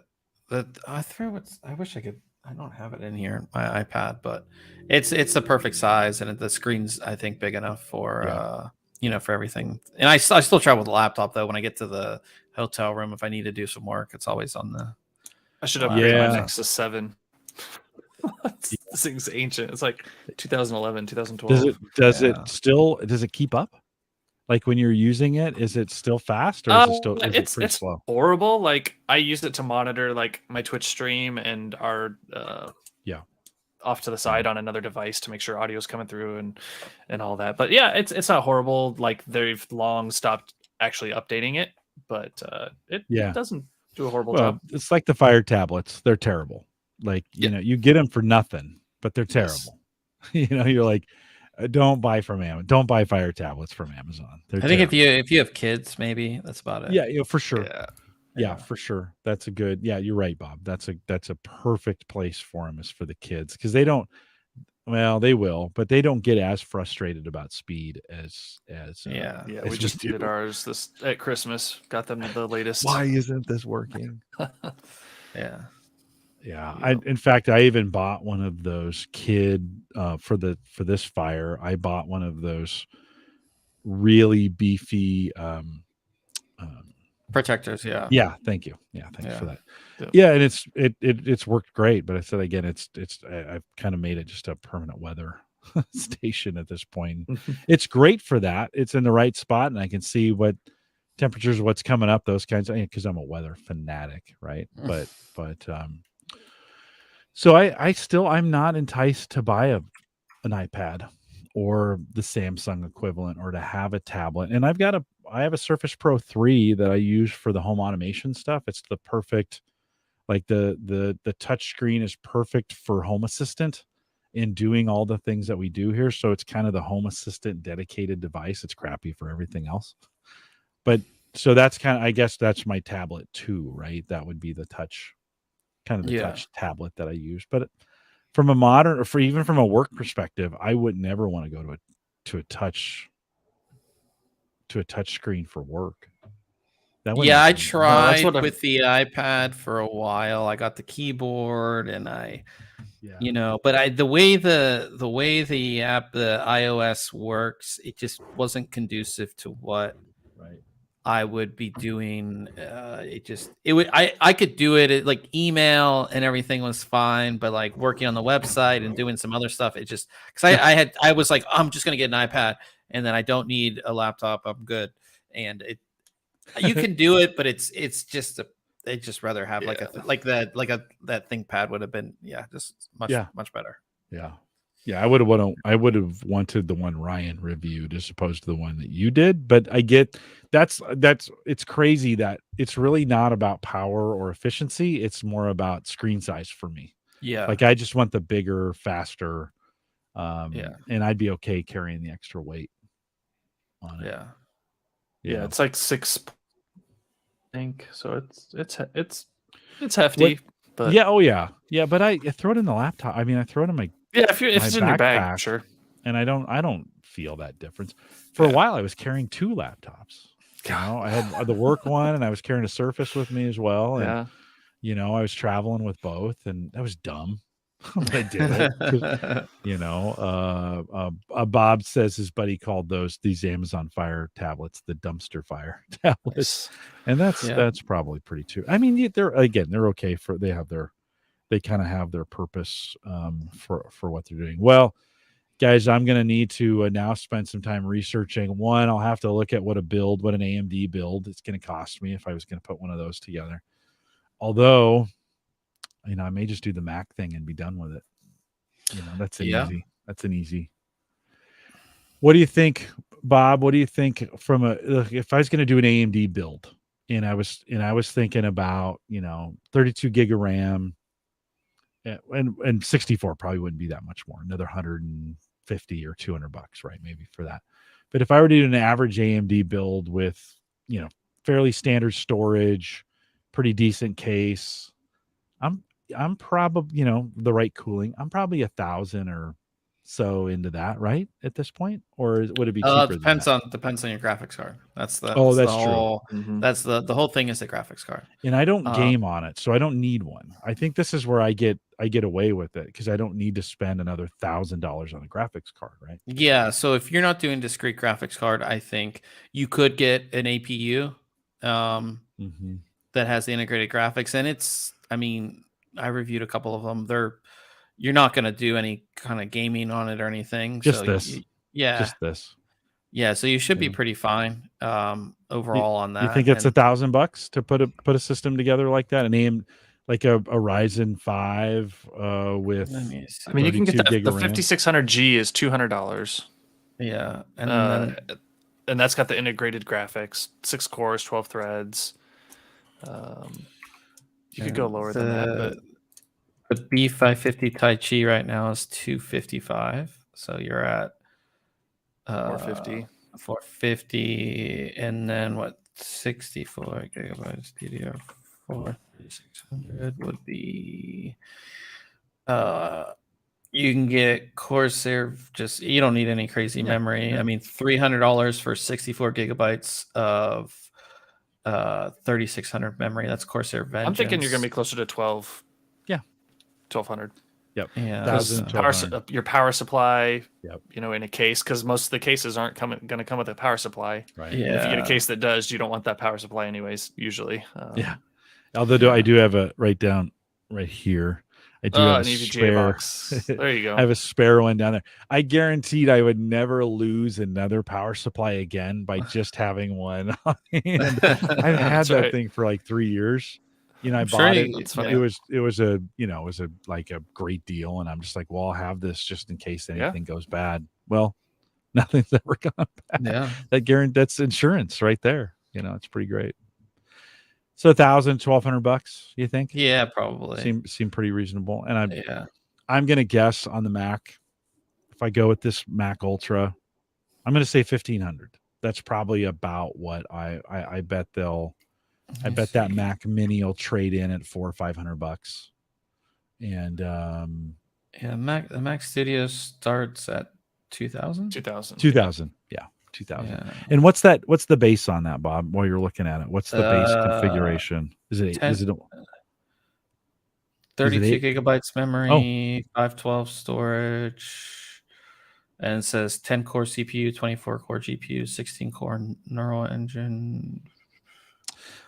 wish I could. I don't have it in here, my iPad, but it's the perfect size, and the screen's I think big enough for for everything. And I still travel with a laptop though. When I get to the hotel room, if I need to do some work, it's always on the. I should upgrade my Nexus 7. This thing's ancient. It's like 2011, 2012. Does it keep up? Like when you're using it, is it still fast or is it pretty slow? Horrible. Like I use it to monitor like my Twitch stream and our off to the side on another device to make sure audio is coming through and all that. But yeah, it's not horrible. Like they've long stopped actually updating it, but it doesn't do a horrible job. It's like the Fire tablets. They're terrible. Like you get them for nothing, but they're terrible. Yes. You're like, don't buy from Amazon. Don't buy Fire tablets from Amazon. I think if you have kids, maybe that's about it. Yeah, for sure. Yeah, for sure. That's a good. Yeah, you're right, Bob. That's a perfect place for them, is for the kids, because they don't. Well, they will, but they don't get as frustrated about speed as we just did ours this at Christmas. Got them the latest. Why isn't this working? Yeah. In fact, I even bought one of those for this Fire. I bought one of those really beefy protectors. Yeah. Thank you. Yeah. Thanks for that. Yeah. And it's worked great, but I said again, I've kind of made it just a permanent weather station at this point. It's great for that. It's in the right spot, and I can see what temperatures, what's coming up, those kinds of, because I'm a weather fanatic, right? But so I'm not enticed to buy an iPad or the Samsung equivalent, or to have a tablet. And I've got a Surface Pro 3 that I use for the home automation stuff. It's the perfect, like the touch screen is perfect for Home Assistant in doing all the things that we do here. So it's kind of the Home Assistant dedicated device. It's crappy for everything else. But so that's kind of, I guess that's my tablet too, right? That would be the touch, kind of the touch tablet that I use. But from a modern, or for even from a work perspective, I would never want to go to a touch screen for work. I tried with the iPad for a while. I got the keyboard and but the way the app, the iOS works, it just wasn't conducive to what I would be doing. I could do it, like email and everything was fine, but like working on the website and doing some other stuff, it just, because I was like, I'm just gonna get an iPad and then I don't need a laptop, I'm good. And you can do it, but it's just they just rather have that ThinkPad would have been just much better. I would have wanted the one Ryan reviewed as opposed to the one that you did. But I get that's it's crazy that it's really not about power or efficiency. It's more about screen size for me. Like I just want the bigger, faster, and I'd be okay carrying the extra weight on it. Yeah, it's like 6, I think. So it's hefty. But but I throw it in the laptop. I mean, I throw it in my if it's in your bag, sure. And I don't feel that difference. For a while, I was carrying 2 laptops. You know, I had the work one, and I was carrying a Surface with me as well. And I was traveling with both, and that was dumb. But I did it. Bob says his buddy called these Amazon Fire tablets the dumpster fire tablets, and that's probably pretty true. I mean, they're okay they kind of have their purpose for what they're doing. Well, guys, I'm going to need to now spend some time researching. One, I'll have to look at what an AMD build it's going to cost me if I was going to put one of those together. Although, I may just do the Mac thing and be done with it. That's an easy. What do you think, Bob? What do you think if I was going to do an AMD build and I was thinking about, 32 gig of RAM, and 64 probably wouldn't be that much more, another 150 or $200, right? Maybe for that. But if I were to do an average AMD build with, fairly standard storage, pretty decent case, I'm probably, the right cooling, I'm probably 1,000 or so into that, right? At this point, or would it be cheaper? It depends on your graphics card. That's true. That's the whole thing is the graphics card. And I don't game on it, so I don't need one. I think this is where I get away with it because I don't need to spend another $1,000 on a graphics card, right? Yeah. So if you're not doing discrete graphics card, I think you could get an APU that has the integrated graphics, and I reviewed a couple of them. You're not going to do any kind of gaming on it or anything. Just so this. Just this. Yeah. So you should be pretty fine overall on that. You think it's $1,000 to put a system together like that? An AM, like a Ryzen 5 with. You can get that. The 5600G is $200. Yeah, and that's got the integrated graphics, 6 cores, 12 threads. You could go lower than that, but the B550 Tai Chi right now is $255. So you're at 450, and then 64 gigabytes DDR4 3600 would be. You can get Corsair. You don't need any crazy memory. $300 for 64 gigabytes of 3600 memory. That's Corsair Vengeance. I'm thinking you're going to be closer to 12. Yeah, 1200. Yep. Yeah. Your power supply. Yep. In a case, because most of the cases aren't going to come with a power supply. Right. Yeah. If you get a case that does, you don't want that power supply anyways. Usually. Although I do have a write down right here. I do have a spare box. There you go. I have a spare one down there. I guaranteed I would never lose another power supply again by just having one on hand. I've had that thing for like 3 years. I bought it. It was a great deal, and I'm just like, well, I'll have this just in case anything goes bad. Well, Nothing's ever gone bad. Yeah. That's insurance right there. It's pretty great. So $1,000, $1,200, you think? Yeah, probably. Seem pretty reasonable. And Yeah. I'm gonna guess on the Mac, if I go with this Mac Ultra, I'm gonna say 1,500. That's probably about what I bet I bet that Mac Mini will trade in at $400 or $500. And the Mac Studio starts at 2,000. 2,000. Yeah, 2,000. Yeah. And what's the base on that, Bob? While you're looking at it, what's the base configuration? Is it 32 gigabytes memory, 512 storage, and it says 10 core CPU, 24 core GPU, 16 core neural engine.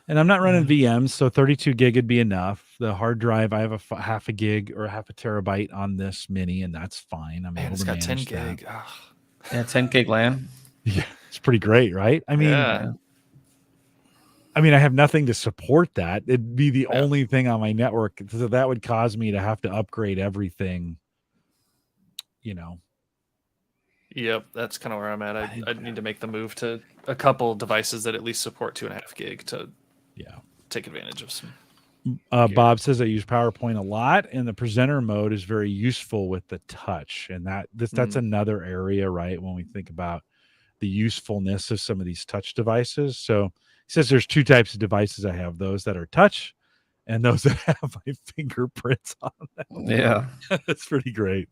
And I'm not running VMs, so 32 gig would be enough. The hard drive, I have a half a gig or half a terabyte on this Mini, and that's fine. I'm able it's to got 10 manage gig. that. Yeah, 10 gig LAN. Yeah, it's pretty great, right? I mean, I have nothing to support that. It'd be the only thing on my network, so that would cause me to have to upgrade everything. Yep, that's kind of where I'm at. I need to make the move to a couple devices that at least support 2.5 gig to take advantage of some. Bob says I use PowerPoint a lot, and the presenter mode is very useful with the touch. And that's another area, right? When we think about the usefulness of some of these touch devices. So he says there's two types of devices I have: those that are touch, and those that have my fingerprints on them. Yeah, that's pretty great.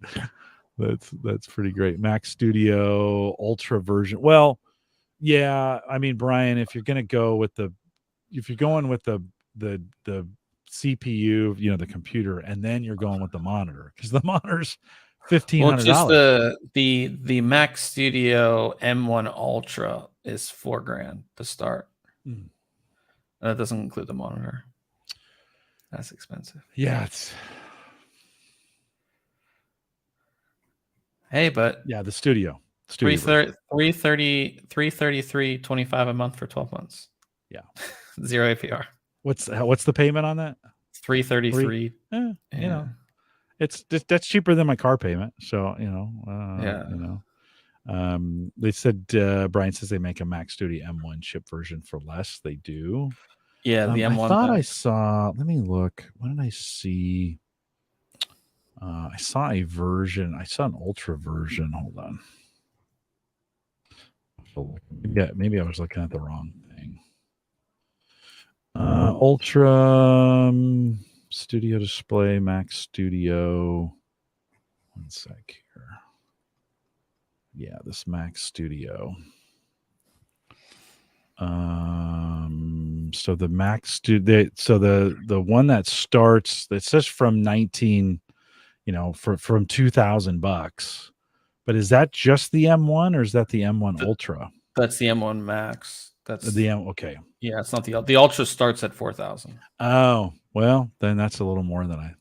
That's pretty great. Mac Studio Ultra version. Well, yeah. I mean, Brian, if you're going with the CPU, the computer, and then you're going with the monitor, because the monitor's $1,500. Well, just the Mac Studio M1 Ultra is $4,000 to start. That doesn't include the monitor. That's expensive. Yeah, it's. Hey, but the studio. 333.25 a month for 12 months. Yeah. 0 APR. What's the payment on that? 333. That's cheaper than my car payment. So they said Brian says they make a Mac Studio M1 chip version for less. They do. Yeah, the M1. I thought I saw. Let me look. What did I see? I saw a version. I saw an Ultra version. Hold on. Yeah, maybe I was looking at the wrong thing. Ultra Studio Display, Mac Studio. One sec here. Yeah, this Mac Studio. So the Mac Studio. So the one that starts. That says from 19. From $2,000, but is that just the M1 or is that the M1 Ultra? That's the M1 Max. That's the M. Okay. Yeah, it's not the Ultra starts at 4,000. Oh, well, then that's a little more than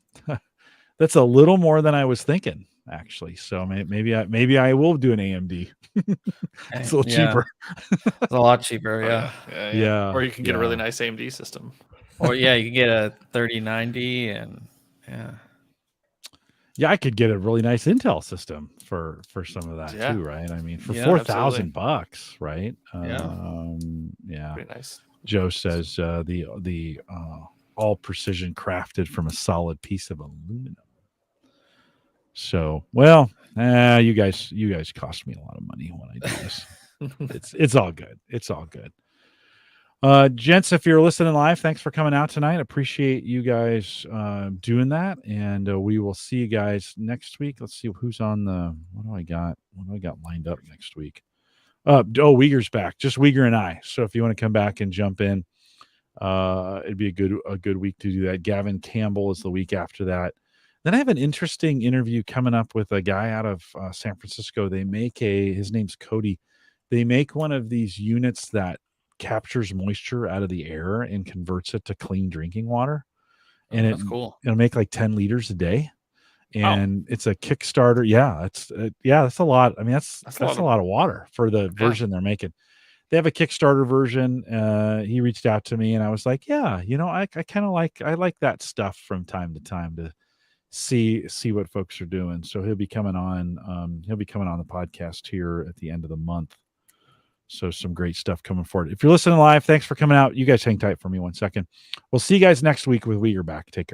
that's a little more than I was thinking, actually. So maybe I will do an AMD. It's a little cheaper. It's a lot cheaper. Yeah. Or you can get a really nice AMD system. Or you can get a 3090 and Yeah, I could get a really nice Intel system for some of that too, right? I mean, for $4,000, right? Pretty nice. Joe says the all precision crafted from a solid piece of aluminum. So, you guys cost me a lot of money when I do this. It's all good. It's all good. Gents, if you're listening live, thanks for coming out tonight. Appreciate you guys doing that, and we will see you guys next week. Let's see who's on the. What do I got lined up next week? Wieger's back. Just Wieger and I. So if you want to come back and jump in, it'd be a good week to do that. Gavin Campbell is the week after that. Then I have an interesting interview coming up with a guy out of San Francisco. They make his name's Cody. They make one of these units that captures moisture out of the air and converts it to clean drinking water. And that's cool. It'll make like 10 liters a day. And it's a Kickstarter. Yeah, that's a lot. I mean, that's a lot of water for the version they're making. They have a Kickstarter version. He reached out to me and I was like, I kind of like that stuff from time to time see what folks are doing. So he'll be coming on. He'll be coming on the podcast here at the end of the month. So some great stuff coming forward. If you're listening live, thanks for coming out. You guys hang tight for me 1 second. We'll see you guys next week with Wieger back. Take care.